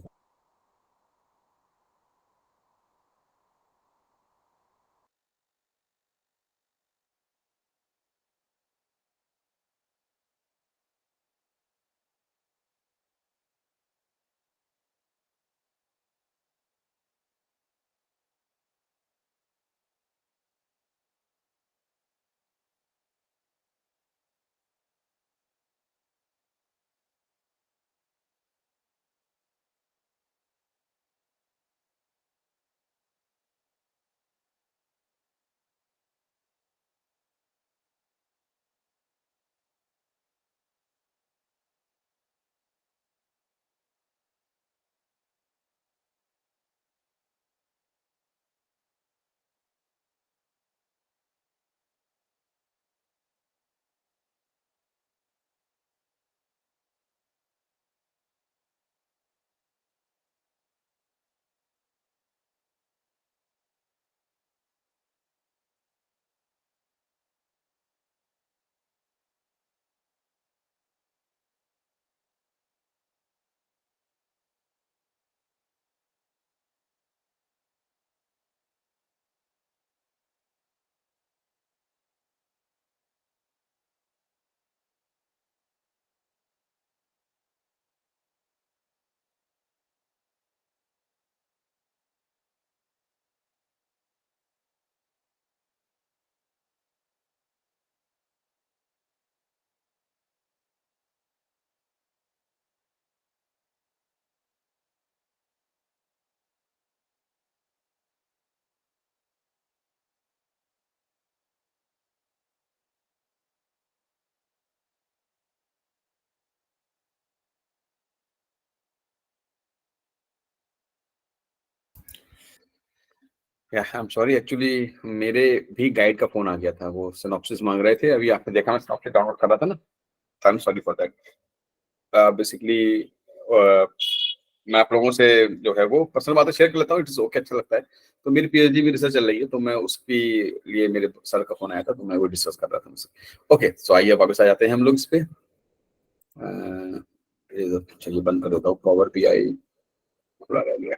I'm sorry, actually मेरे भी गाइड का फोन आ गया था, वो सिनॉप्सिस मांग रहे थे। अभी आपने देखा मैं सिनॉप्सिस डाउनलोड कर रहा था ना। I am sorry for that. Basically मैं आप लोगों से जो है वो पर्सनल बातें शेयर कर लेता हूँ, इट्स ओके, अच्छा लगता है। तो मेरी पीएचडी में रिसर्च चल रही है, तो मैं उसके लिए मेरे सर का फोन आया था, तो मैं वो डिस्कस कर रहा था उनसे। ओके, सो आइए वापस आ जाते हैं हम लोग इस पे। चलिए बंद कर देता हूँ, पावर बीआई खुला रह गया।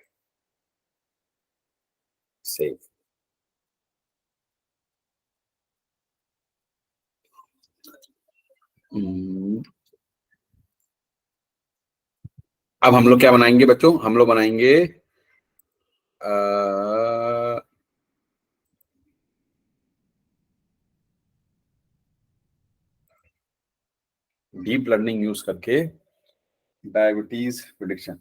सेव। अब हम लोग क्या बनाएंगे बच्चों? हम लोग बनाएंगे डीप लर्निंग यूज करके डायबिटीज प्रिडिक्शन।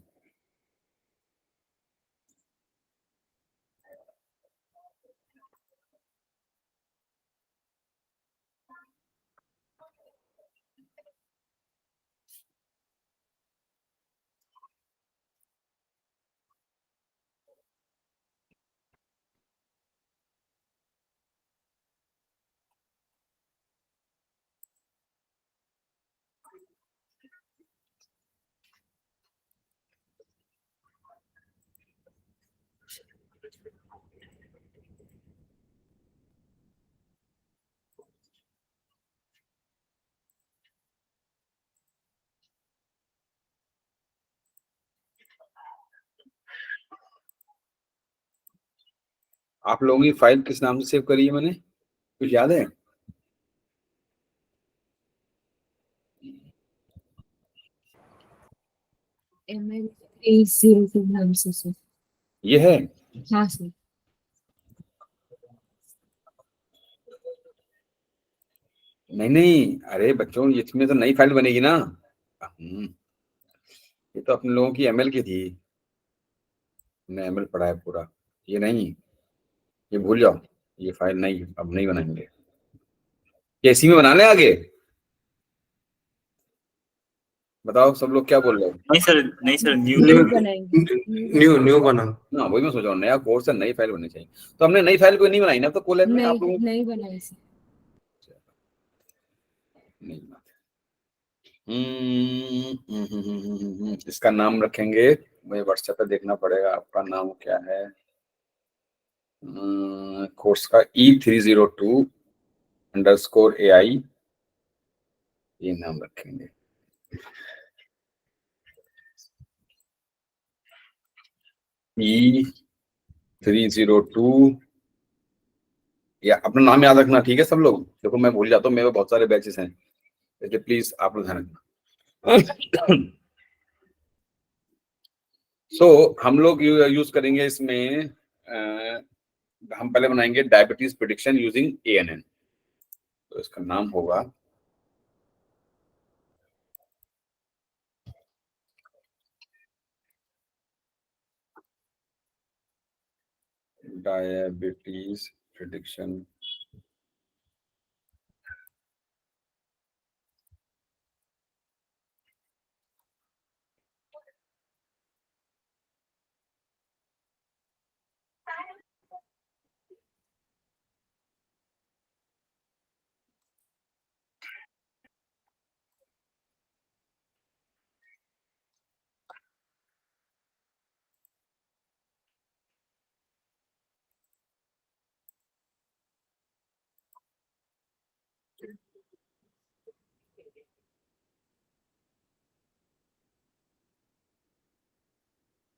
आप लोगों की फाइल किस नाम से सेव करी है मैंने, कुछ याद है? ML302 नाम से सर। ये है? हाँ सर। नहीं नहीं, अरे बच्चों ये इसमें तो नई फाइल बनेगी ना। ये तो अपने लोगों की एमएल की थी, हमने एमएल पढ़ा है पूरा। ये नहीं, ये भूल जाओ, ये फाइल नहीं, अब नहीं बनाएंगे। ये इसी में बना ले आगे। बताओ सब लोग क्या बोल रहे हो? नहीं सर न्यू न्यू न्यू बनाएंगे। न्यू न्यू बना। ना वही मैं सोच रहा हूँ, नया कोर्स है, नई फाइल बननी चाहिए। तो हमने नई फाइल कोई नहीं बनाई ना तो कोलैब में आप नहीं लोगों नहीं बनाई सर। नहीं बात है। इसका नाम रखेंगे, मुझे व्हाट्सएप पे देखना पड़ेगा आपका नाम क्या है। कोर्स का E302_AI ये नाम रखेंगे। E302, या अपना नाम याद रखना, ठीक है सब लोग। देखो मैं भूल जाता हूँ, मेरे बहुत सारे बैचेस हैं, इसलिए प्लीज आप लोग ध्यान रखना। हम लोग यूज करेंगे इसमें, हम पहले बनाएंगे डायबिटीज प्रिडिक्शन यूजिंग ANN। तो इसका नाम होगा diabetes prediction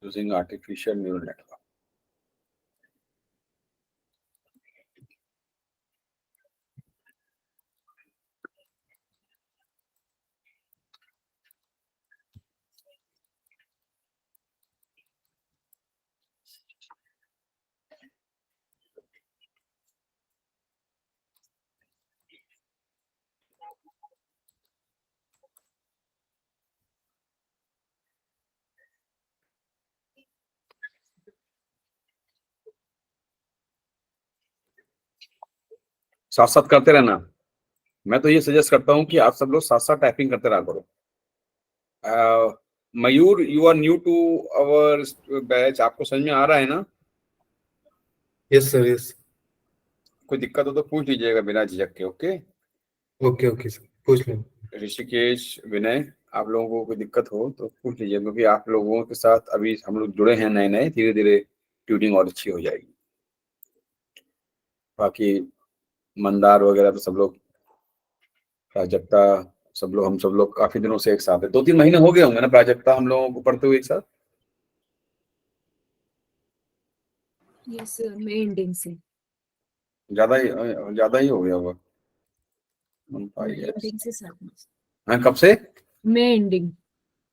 using artificial neural network. साथ साथ करते रहना। मैं तो ये सजेस्ट करता हूँ कि आप सब लोग साथ साथ टाइपिंग करते रहा करो। Mayur, you are new to our batch, आपको समझ में आ रहा है ना? Yes sir, yes. कोई दिक्कत हो तो पूछ लीजिएगा बिना झिझक के। ओके ओके ओके सर, पूछ लें। ऋषिकेश, विनय, आप लोगों को कोई दिक्कत हो तो पूछ लीजिए, क्योंकि आप लोगों के साथ अभी हम लोग जुड़े हैं नए नए, धीरे धीरे ट्यूनिंग और अच्छी हो जाएगी। बाकी मंदार वगैरह तो सब लोग, प्राजक्ता, सब लोग, हम सब लोग काफी दिनों से एक साथ है, 2-3 महीने हो गए होंगे ना प्राजक्ता हम लोगों को पढ़ते हुए एक साथ। यस सर, मई एंडिंग से। ज्यादा ही हो गया होगा। मई एंडिंग से साथ में। हाँ, कब से? मई एंडिंग।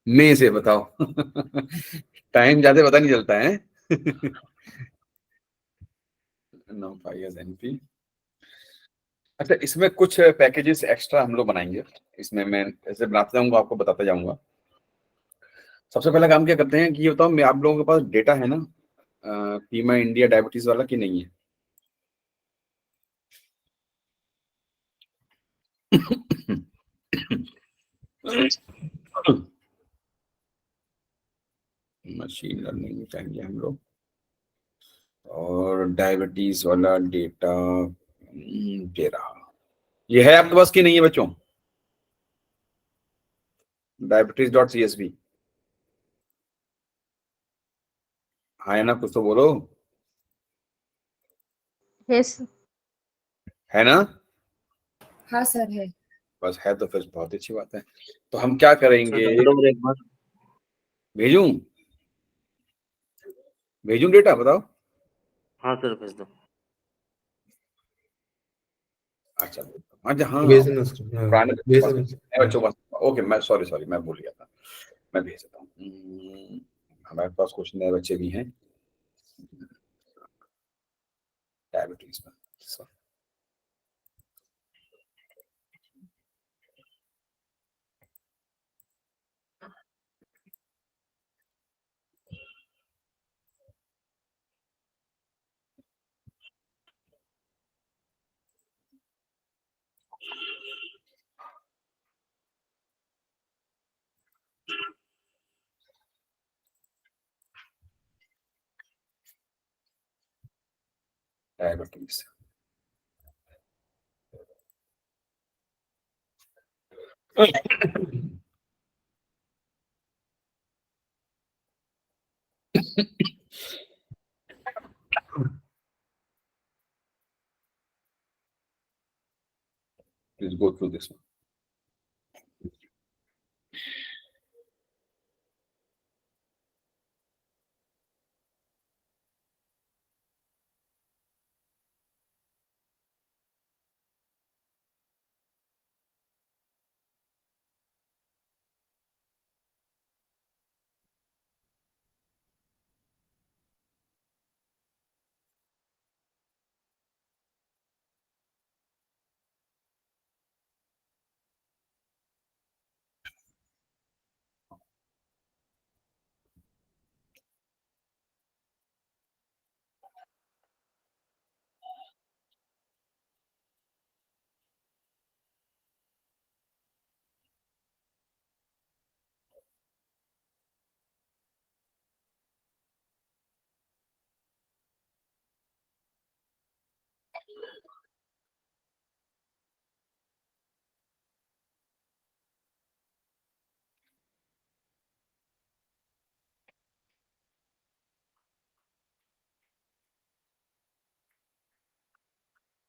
मई से, बताओ। टाइम ज्यादा पता नहीं चलता है। No 5 years NP। अच्छा, इसमें कुछ पैकेजेस एक्स्ट्रा हम लोग बनाएंगे। इसमें मैं ऐसे बनाता जाऊंगा, आपको बताता जाऊंगा। सबसे पहला काम क्या करते हैं कि ये बताओ, मैं आप लोगों के पास डेटा है ना पीमा इंडिया डायबिटीज वाला कि नहीं है? मशीन लर्निंग चाहिए हम लोग, और डायबिटीज वाला डेटा दे रहा। ये है आपके पास कि नहीं है बच्चों? diabetes.csv है ना? कुछ तो बोलो। यस। है ना? हाँ सर है। बस है तो फिर बहुत अच्छी बात है। तो हम क्या करेंगे, एक बार भेजूं भेजूं डेटा, बताओ। हाँ सर भेज दो। अच्छा, अच्छा हाँ, भेजना सर, हाँ, पुराने भेजना सर। बच्चों बस। ओके, मैं सॉरी मैं भूल गया था, मैं भेज देता हूँ। हमारे पास कुछ नए बच्चे भी हैं डायबिटीज में। Diabetes. Please go through this one.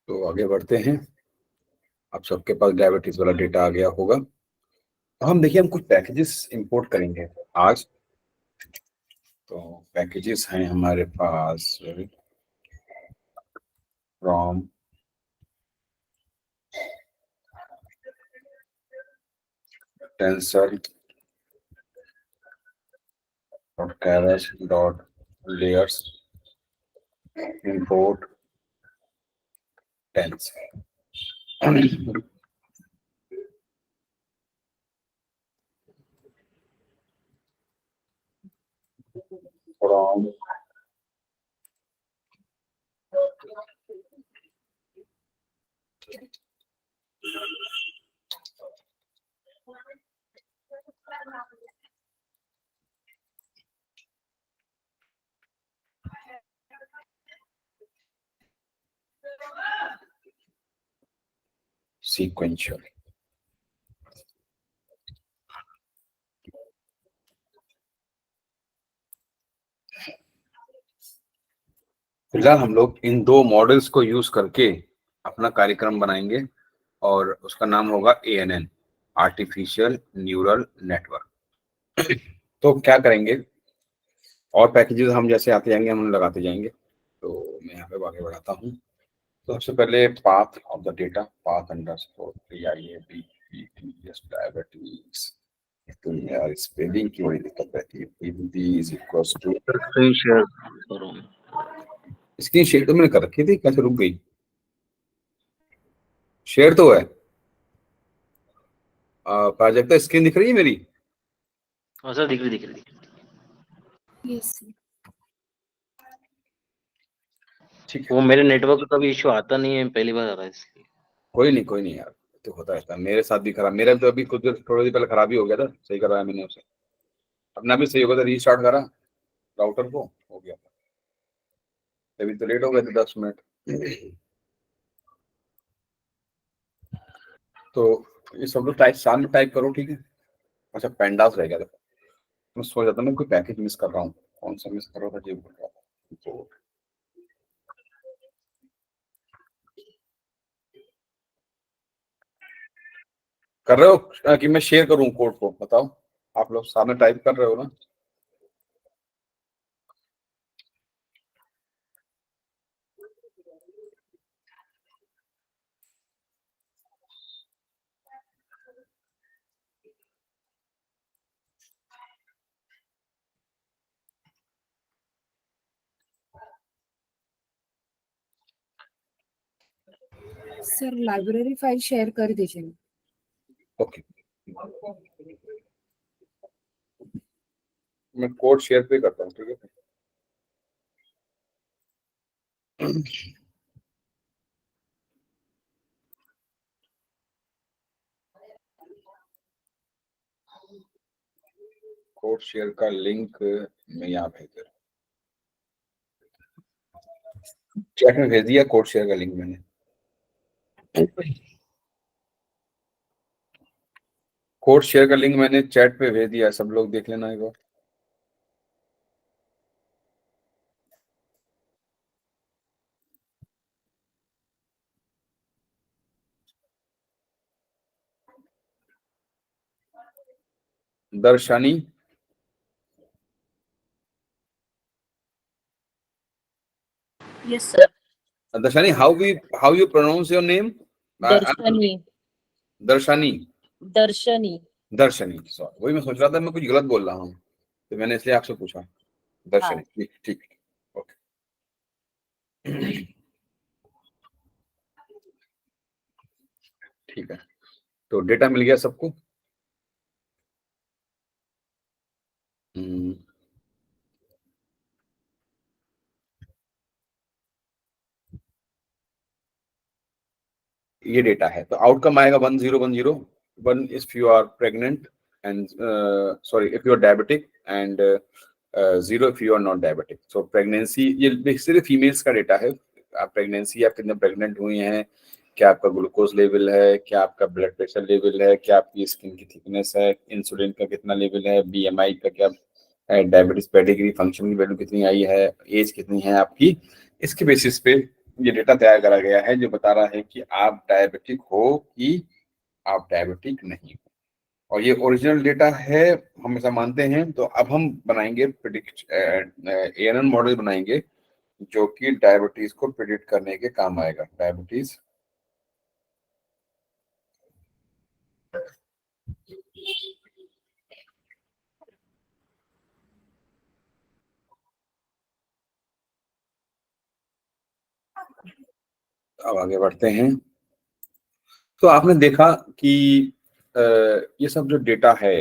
तो आगे बढ़ते हैं। आप सबके पास डायबिटीज वाला डेटा आ गया होगा। तो हम देखिए, हम कुछ पैकेजेस इंपोर्ट करेंगे आज। तो पैकेजेस हैं हमारे पास from tensor dot Keras dot layers import tensor from sequential। फिलहाल हम लोग इन दो मॉडल्स को यूज करके अपना कार्यक्रम बनाएंगे और उसका नाम होगा ANN, आर्टिफिशियल न्यूरल नेटवर्क। तो क्या करेंगे, और पैकेजेस हम जैसे आते जाएंगे हम लगाते जाएंगे। तो मैं यहाँ पे आगे बढ़ाता हूँ। तो सबसे पहले path of the data, path underscore PIAB diabetes. तो यार स्पेलिंग की बड़ी दिक्कत रहती है। PBD is equals to screen share करो। स्क्रीन शेयर तो मैंने कर रखी थी, कैसे रुक गई? शेयर तो है। प्राजक्ता स्क्रीन दिख रही है मेरी? हाँ सर, दिख रही। Yes, sir. ठीक है, वो मेरे नेटवर्क का कभी इशू आता नहीं है, पहली बार आ रहा है इसलिए। कोई नहीं यार, तो होता रहता है। मेरे साथ भी खराब, मेरा तो अभी कुछ थोड़ी देर पहले खराब ही हो गया था, सही करवाया मैंने उसे। अपना भी सही हो गया था, रीस्टार्ट करा राउटर को, हो गया था। अभी तो लेट हो गए थे 10 मिनट। तो ये सब लोग टाइप साथ में टाइप करो, ठीक है। अच्छा, पेंडास रह गया था। मैं सोच जाता मैं कोई पैकेज मिस कर रहा हूँ, कौन सा मिस कर रहा था, ये बोल रहा था। तो कर रहे हो कि मैं शेयर करूँ कोड को? बताओ, आप लोग सामने टाइप कर रहे हो ना? सर लाइब्रेरी फाइल शेयर कर दीजिए। ओके, मैं कोड शेयर पे करता हूँ, ठीक है। कोड शेयर का लिंक मैं यहाँ भेज दे रहा हूँ। चैट में भेज दिया कोड शेयर का लिंक मैंने। कोड शेयर का लिंक मैंने चैट पे भेज दिया, सब लोग देख लेना एक बार। दर्शनी, Yes, sir. Darshani, how you pronounce your name? Darshani. Darshani, Darshani. Darshani, sorry, वही मैं सोच रहा था मैं कुछ गलत बोल रहा हूँ, तो मैंने इसलिए आपसे पूछा। दर्शनी, ठीक ठीक, ओके। ठीक है, तो डेटा मिल गया सबको। ये डेटा है, तो आउटकम आएगा 1010। 1 if you are pregnant and sorry if you are diabetic and 0 if you are not diabetic. So pregnancy, ये सिर्फ फीमेल्स का डेटा है। आप प्रेगनेंसी, आप कितने प्रेग्नेंट हुई हैं, क्या आपका ग्लूकोज लेवल है, क्या आपका ब्लड प्रेशर लेवल है, क्या आपकी स्किन की थिकनेस है, इंसुलिन का कितना लेवल है, बीएमआई का क्या, डायबिटीज पेडिग्री, फंक्शन की वैल्यू कितनी आई है, एज कितनी है आपकी, इसके बेसिस पे ये डेटा तैयार करा गया है जो बता रहा है कि आप डायबिटिक हो कि आप डायबिटिक नहीं हो। और ये ओरिजिनल डेटा है, हम ऐसा मानते हैं। तो अब हम बनाएंगे प्रिडिक्ट एएनएन मॉडल बनाएंगे जो कि डायबिटीज को प्रिडिक्ट करने के काम आएगा। डायबिटीज अब आगे बढ़ते हैं। तो आपने देखा कि ये सब जो डेटा है,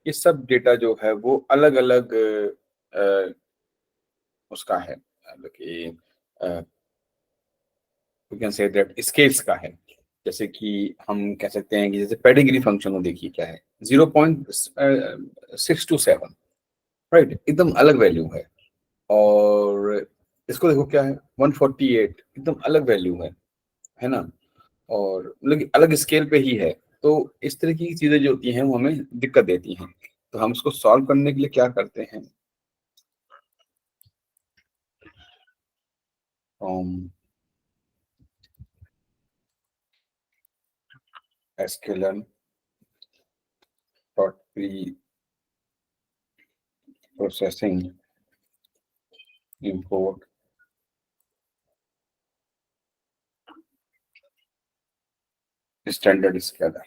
ये सब डेटा जो है वो अलग अलग उसका है, मतलब कि you can say that scales का है। जैसे कि हम कह सकते हैं कि जैसे पेडिग्री फंक्शन को देखिए क्या है, 0.627, राइट, एकदम अलग वैल्यू है। और इसको देखो क्या है, 148, एकदम अलग वैल्यू है ना, और मतलब कि अलग स्केल पे ही है। तो इस तरह की चीजें जो होती हैं वो हमें दिक्कत देती हैं। तो हम इसको सॉल्व करने के लिए क्या करते हैं, sklearn dot pre processing import standard scaler.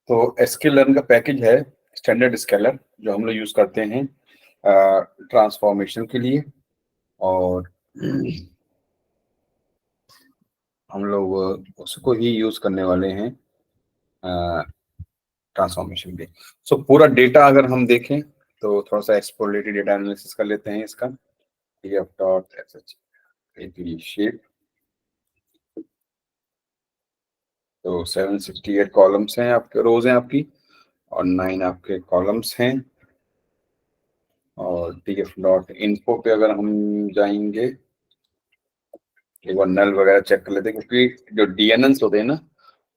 तो sklearn का पैकेज है स्टैंडर्ड स्केलर, जो हम लोग यूज करते हैं ट्रांसफॉर्मेशन के लिए, और हम लोग उसको ही यूज करने वाले हैं ट्रांसफॉर्मेशन के। सो पूरा डेटा अगर हम देखें तो थोड़ा सा एक्सप्लोरेटरी डेटा एनालिसिस कर लेते हैं इसका। शेप, तो 768 कॉलम्स हैं आपके, रोज हैं आपकी, और 9 आपके कॉलम्स हैं। और टीएफ डॉट इन्फो पे अगर हम जाएंगे, एक बार नल वगैरह चेक कर लेते हैं, क्योंकि जो डीएनएन्स होते हैं ना,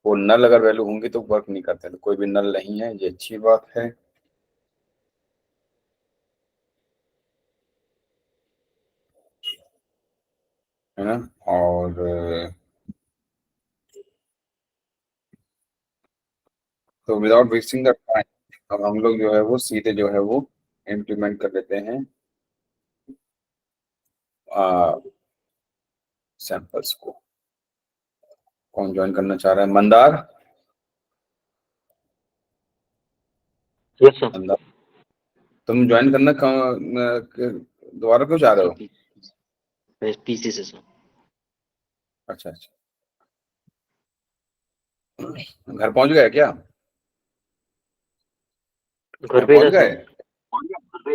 वो नल अगर वैल्यू होंगी तो वर्क नहीं करते। तो कोई भी नल नहीं है, ये अच्छी बात है। है ना, और तो विदाउट वेस्टिंग द टाइम अब हम लोग जो है वो सीधे जो है वो इम्प्लीमेंट कर लेते हैं सैंपल्स को। कौन ज्वाइन करना चाह रहा है? Mandar, yes sir. मंदार, तुम ज्वाइन करना दोबारा क्यों चाह रहे हो? पीसी से सर। अच्छा अच्छा, घर पहुंच गए क्या? घर घर पे पहुंच था गए? सर।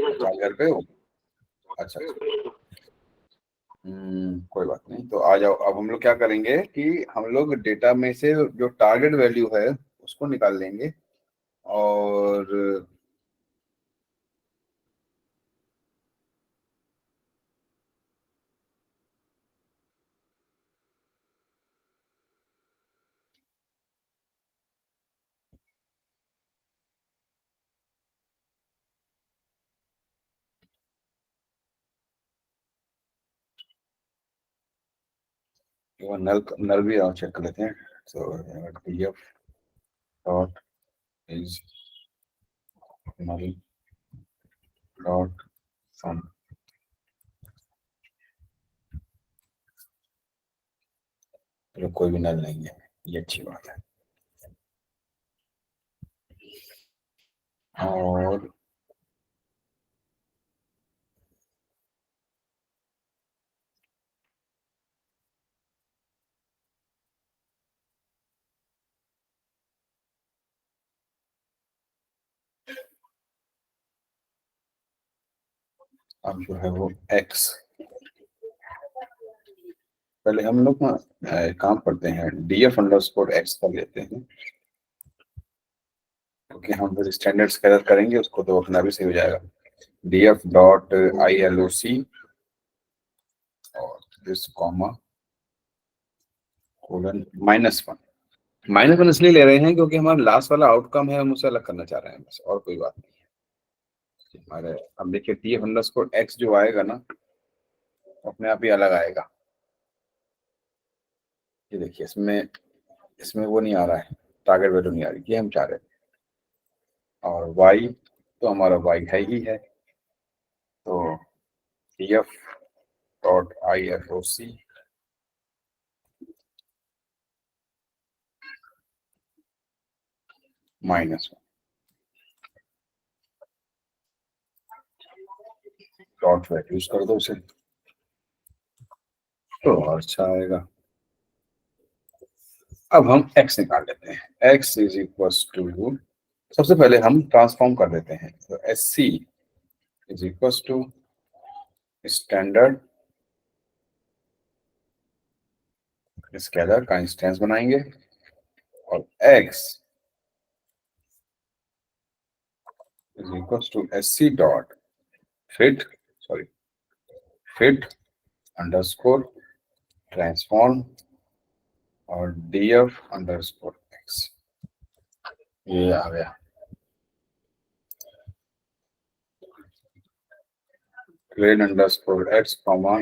अच्छा, घर पे हो? अच्छा अच्छा, कोई बात नहीं। तो आ जाओ, अब हम लोग क्या करेंगे कि हम लोग डेटा में से जो टारगेट वैल्यू है उसको निकाल लेंगे, और वो नल नल भी और चेक कर लेते हैं। So df dot is null dot sum. चलो कोई भी नल नहीं है, ये अच्छी बात है। और अब जो है वो x, पहले हम लोग ना काम करते हैं df अंडरस्कोर x कर लेते हैं, क्योंकि हम फिर स्टैंडर्ड्स का एरर करेंगे उसको तो अपना भी सही हो जाएगा। df डॉट iloc और दिस कॉमा कोलन -1। -1 इसलिए ले रहे हैं क्योंकि हमारा लास्ट वाला आउटकम है, हम उसे अलग करना चाह रहे हैं बस, और कोई बात नहीं है हमारे। अब देखिए df अंडरस्कोर x जो आएगा ना अपने आप ही अलग आएगा। ये देखिए इसमें इसमें वो नहीं आ रहा है, टारगेट वैल्यू नहीं आ रही, ये हम चाह रहे हैं। और y तो हमारा y है ही है, तो df dot iloc -1 dot values कर दो उसे, तो और अच्छा आएगा। अब हम x निकाल लेते हैं। x इज इक्वल टू, सबसे पहले हम ट्रांसफॉर्म कर देते हैं, तो sc is equal to standard scaler का इंस्टेंस बनाएंगे, और x is equal to sc dot fit fit underscore transform और df अंडरस्कोर x, ये आ गया। grade underscore x comma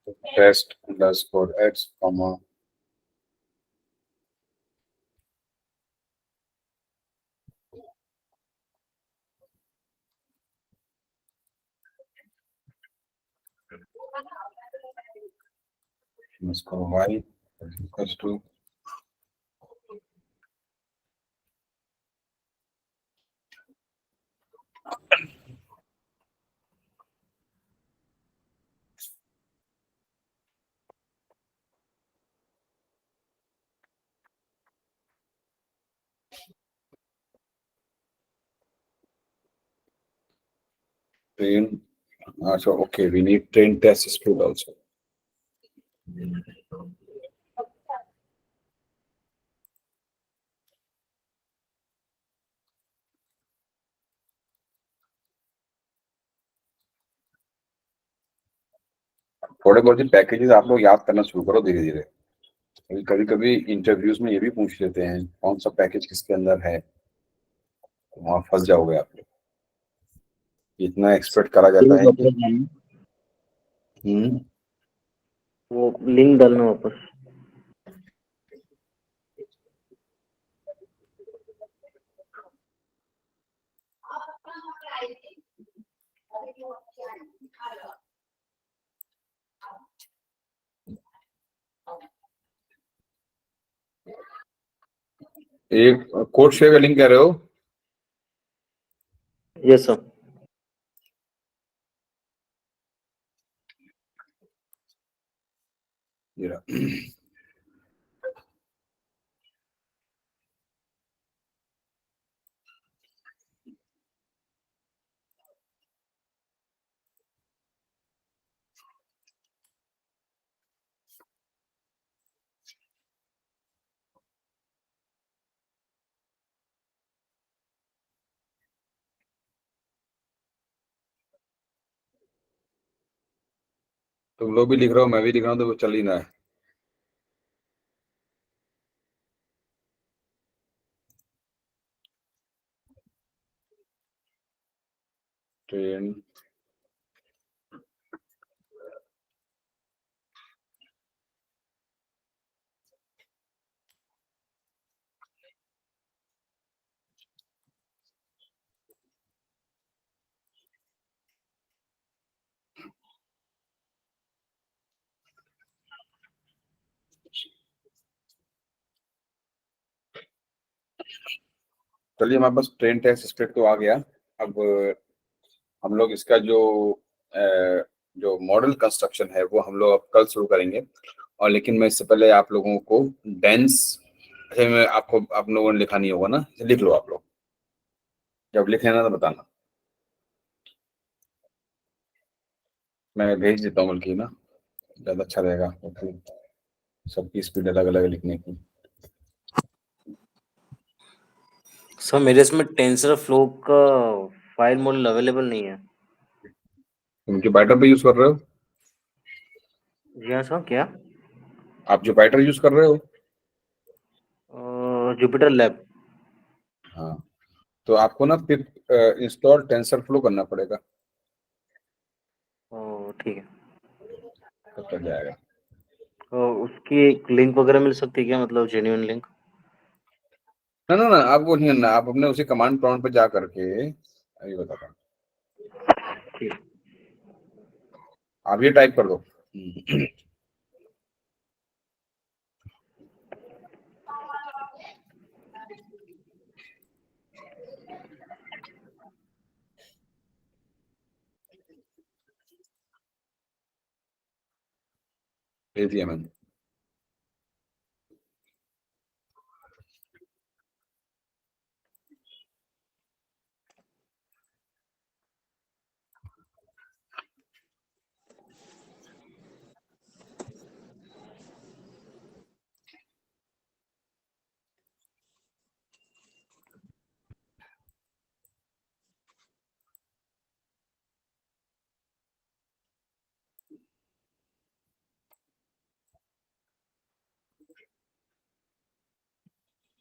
test underscore x comma y equal to train, so okay, we need train test script also. थोड़े बहुत पैकेजेस आप लोग याद करना शुरू करो धीरे धीरे। कभी कभी इंटरव्यूज में ये भी पूछ लेते हैं कौन सा पैकेज किसके अंदर है, तो वहां फंस जाओगे आप लोग। इतना एक्सपेक्ट करा जाता है कि वो लिंक डालना वापस। एक कोड शेयर का लिंक कह रहे हो? Yes sir. तुम लोग भी लिख रहे हो, मैं भी लिख रहा हूँ, तो वो चल ही रहा है। ट्रेन चलिए हमारे पास ट्रेन टेस्ट स्क्रिप्ट तो आ गया। अब हम लोग इसका जो मॉडल कंस्ट्रक्शन है वो हम लोग अब कल शुरू करेंगे। और लेकिन मैं इससे पहले आप लोगों को डेंस में आपको आप लोगों ने लिखा नहीं होगा ना, लिख लो आप लोग, जब लिखे ना तो बताना, मैं भेज देता हूँ बल्कि ना, ज़्यादा अच्छा रहेगा क्योंकि सबकी स्पीड अलग अलग है लिखने की। सर मेरे इसमें टेंसर फ्लो का फाइल मॉडल अवेलेबल नहीं है। तुम बाइटर पे यूज कर रहे हो? जी हाँ सर, क्या? आप जो बाइटर यूज कर रहे हो? Jupiter lab. हाँ, तो आपको ना पिप इंस्टॉल टेंसर फ्लो करना पड़ेगा, ठीक है। तब तक जाएगा। उसकी एक लिंक वगैरह मिल सकती है क्या, मतलब जेन्युइन लिंक? ना ना ना, आपको नहीं करना, आप अपने उसी कमांड प्रॉम्प्ट पे जा करके अभी बताता हूँ, ठीक। आप ये टाइप कर दो भेज दिया मैंने।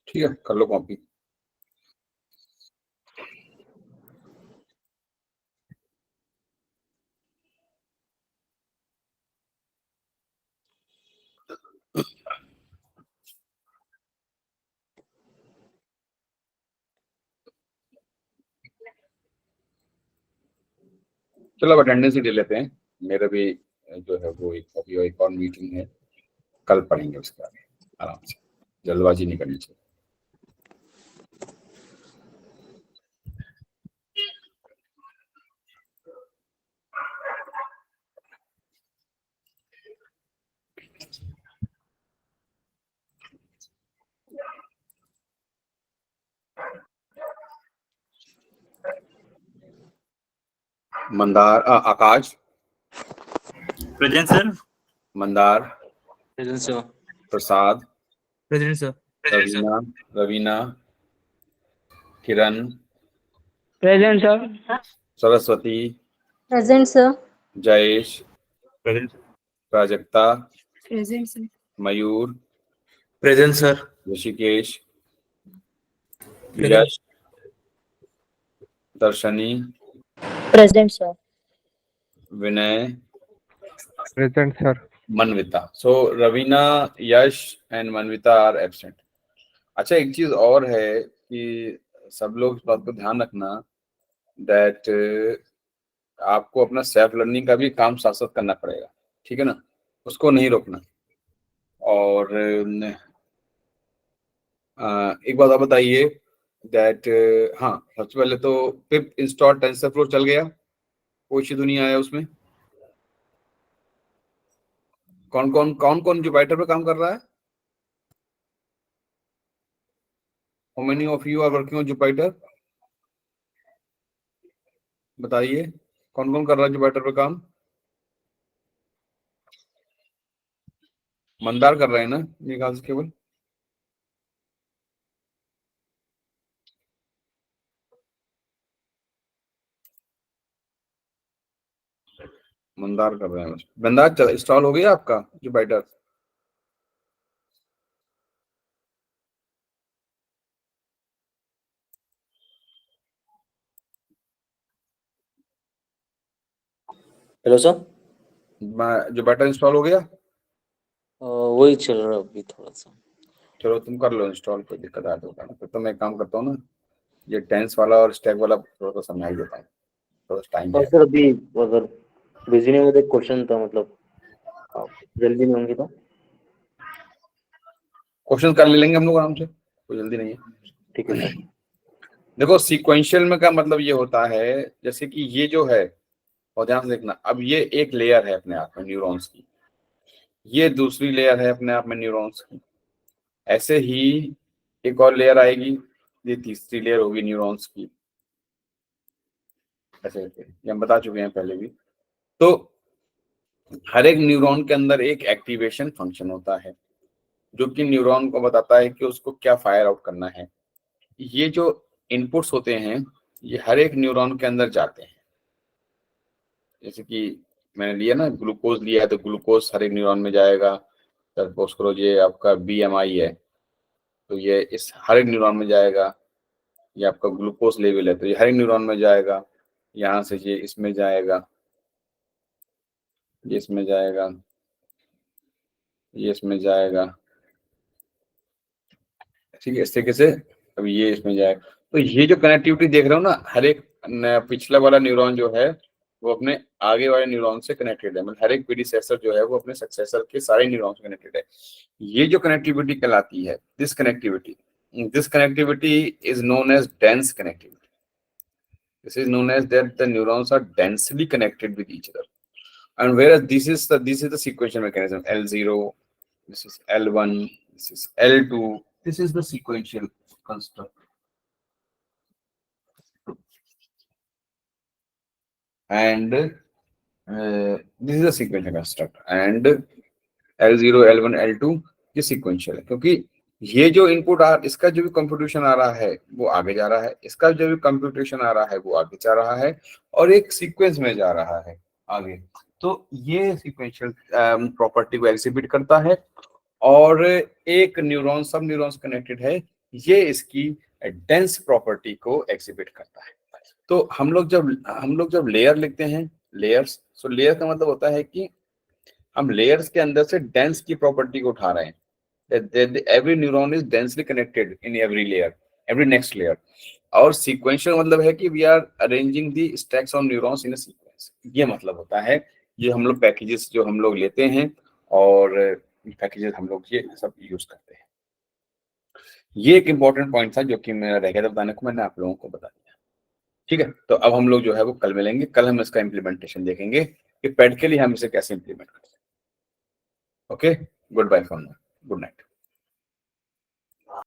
ठीक है, कर लो कॉपी। चलो अब अटेंडेंस ही ले लेते हैं, मेरा भी जो है वो एक और मीटिंग है, कल पढ़ेंगे उसके बारे में आराम से, जल्दबाजी नहीं करनी चाहिए। Mandar Akash, present sir. Mandar, present sir. Prasad, present sir. Raveena, Raveena, Kiran, present sir. Saraswati, present sir. Jayesh, present Prajakta, present sir. Mayur, present sir. Rishikesh, present. Yash, Darshani, present sir. Vinay, present sir. Manvita. So Raveena, Yash and Manvita are absent. अच्छा, एक चीज और है कि सब लोग इस बात को ध्यान रखना दैट आपको अपना सेल्फ लर्निंग का भी काम साथ साथ करना पड़ेगा, ठीक है ना, उसको नहीं रोकना। और एक बात आप बताइए दैट, हाँ सबसे पहले तो पिप इंस्टॉल टेंसरफ्लो चल गया, कोई इशू तो नहीं आया उसमें? कौन कौन जुपिटर पे काम कर रहा है? How many of you are working on Jupyter? बताइए कौन कौन कर रहा है जुपिटर पे काम? मंदार कर रहे हैं ना मेरे ख्याल से केवल? मंदार कर रहे हैं। मंदार इंस्टॉल हो गया आपका Jupiter? Hello sir. Jupiter install हो गया? वही चल रहा है अभी थोड़ा सा। चलो तुम कर लो इंस्टॉल, कोई दिक्कत आए तो बताना, फिर तो मैं एक काम करता हूँ ना, ये टेंस वाला और स्टैक वाला थोड़ा सा समझा ही देता हूँ, थोड़ा टाइम और है। सर अभी अगर बिजी नहीं होंगे तो क्वेश्चन था, मतलब आप जल्दी नहीं होंगे तो? क्वेश्चन कर ले लेंगे हम लोग आराम से, कोई जल्दी नहीं है। ठीक है सर। देखो सीक्वेंशियल में का मतलब ये होता है जैसे कि ये जो है, और ध्यान से देखना, अब ये एक लेयर है अपने आप में न्यूरॉन्स की, ये दूसरी लेयर है अपने आप में न्यूरॉन्स की, ऐसे ही एक और लेयर आएगी, ये तीसरी लेयर होगी न्यूरॉन्स की, ऐसे करके ये हम बता चुके हैं पहले भी। तो हर एक न्यूरॉन के अंदर एक एक्टिवेशन फंक्शन होता है जो कि न्यूरॉन को बताता है कि उसको क्या फायर आउट करना है। ये जो इनपुट्स होते हैं ये हर एक न्यूरॉन के अंदर जाते हैं। जैसे कि मैंने लिया ना, ग्लूकोज लिया है तो ग्लूकोज हर एक न्यूरॉन में जाएगा। सपोज करो ये आपका BMI है तो ये इस हर एक न्यूरॉन में जाएगा। ये आपका ग्लूकोज लेवल है तो ये हर एक न्यूरॉन में जाएगा। यहाँ से ये इसमें जाएगा, ये इसमें जाएगा, ये इसमें जाएगा, ठीक है। इस तरीके से अभी ये इसमें जाएगा। तो ये जो कनेक्टिविटी देख रहे हो ना, हर एक पिछला वाला न्यूरॉन जो है वो अपने आगे वाले न्यूरॉन से कनेक्टेड है, मतलब हर एक प्रीडिसेसर जो है वो अपने सक्सेसर के सारे न्यूरॉन से कनेक्टेड है। ये जो कनेक्टिविटी कहलाती है, this connectivity is known as dense connectivity. This is known as that the neurons are densely connected with each other, and whereas this is the sequential mechanism, L0, this is L1, this is L2, this is the sequential construct. And this is the sequential construct, and L0, L1, L2 ये sequential है, क्योंकि ये जो इनपुट इसका जो भी कंप्यूटेशन आ रहा है वो आगे जा रहा है, इसका जो भी कंप्यूटेशन आ रहा है वो आगे जा रहा है, और एक सीक्वेंस में जा रहा है आगे। तो ये सीक्वेंशियल प्रॉपर्टी को एग्जिबिट करता है, और एक न्यूरॉन सब न्यूरॉन्स कनेक्टेड है, ये इसकी डेंस प्रॉपर्टी को एग्जिबिट करता है। तो हम लोग जब लेयर लिखते हैं, लेयर्स, सो लेयर का मतलब होता है कि हम लेयर्स के अंदर से डेंस की प्रॉपर्टी को उठा रहे हैं। Every neuron is densely connected in every layer, every next layer. और सीक्वेंशियल मतलब है कि we are arranging the stacks of neurons in a sequence, ये मतलब होता है। ये हम लोग पैकेजेस जो हम लोग लेते हैं, और पैकेजेस हम लोग ये सब यूज करते हैं। ये एक इंपॉर्टेंट पॉइंट था जो कि मैं रह गया था बताने को, मैंने आप लोगों को बता दिया। ठीक है, तो अब हम लोग जो है वो कल मिलेंगे, कल हम इसका इम्प्लीमेंटेशन देखेंगे कि प्रैक्टिकली हम इसे कैसे इम्प्लीमेंट करते हैं। Okay, goodbye from, good night.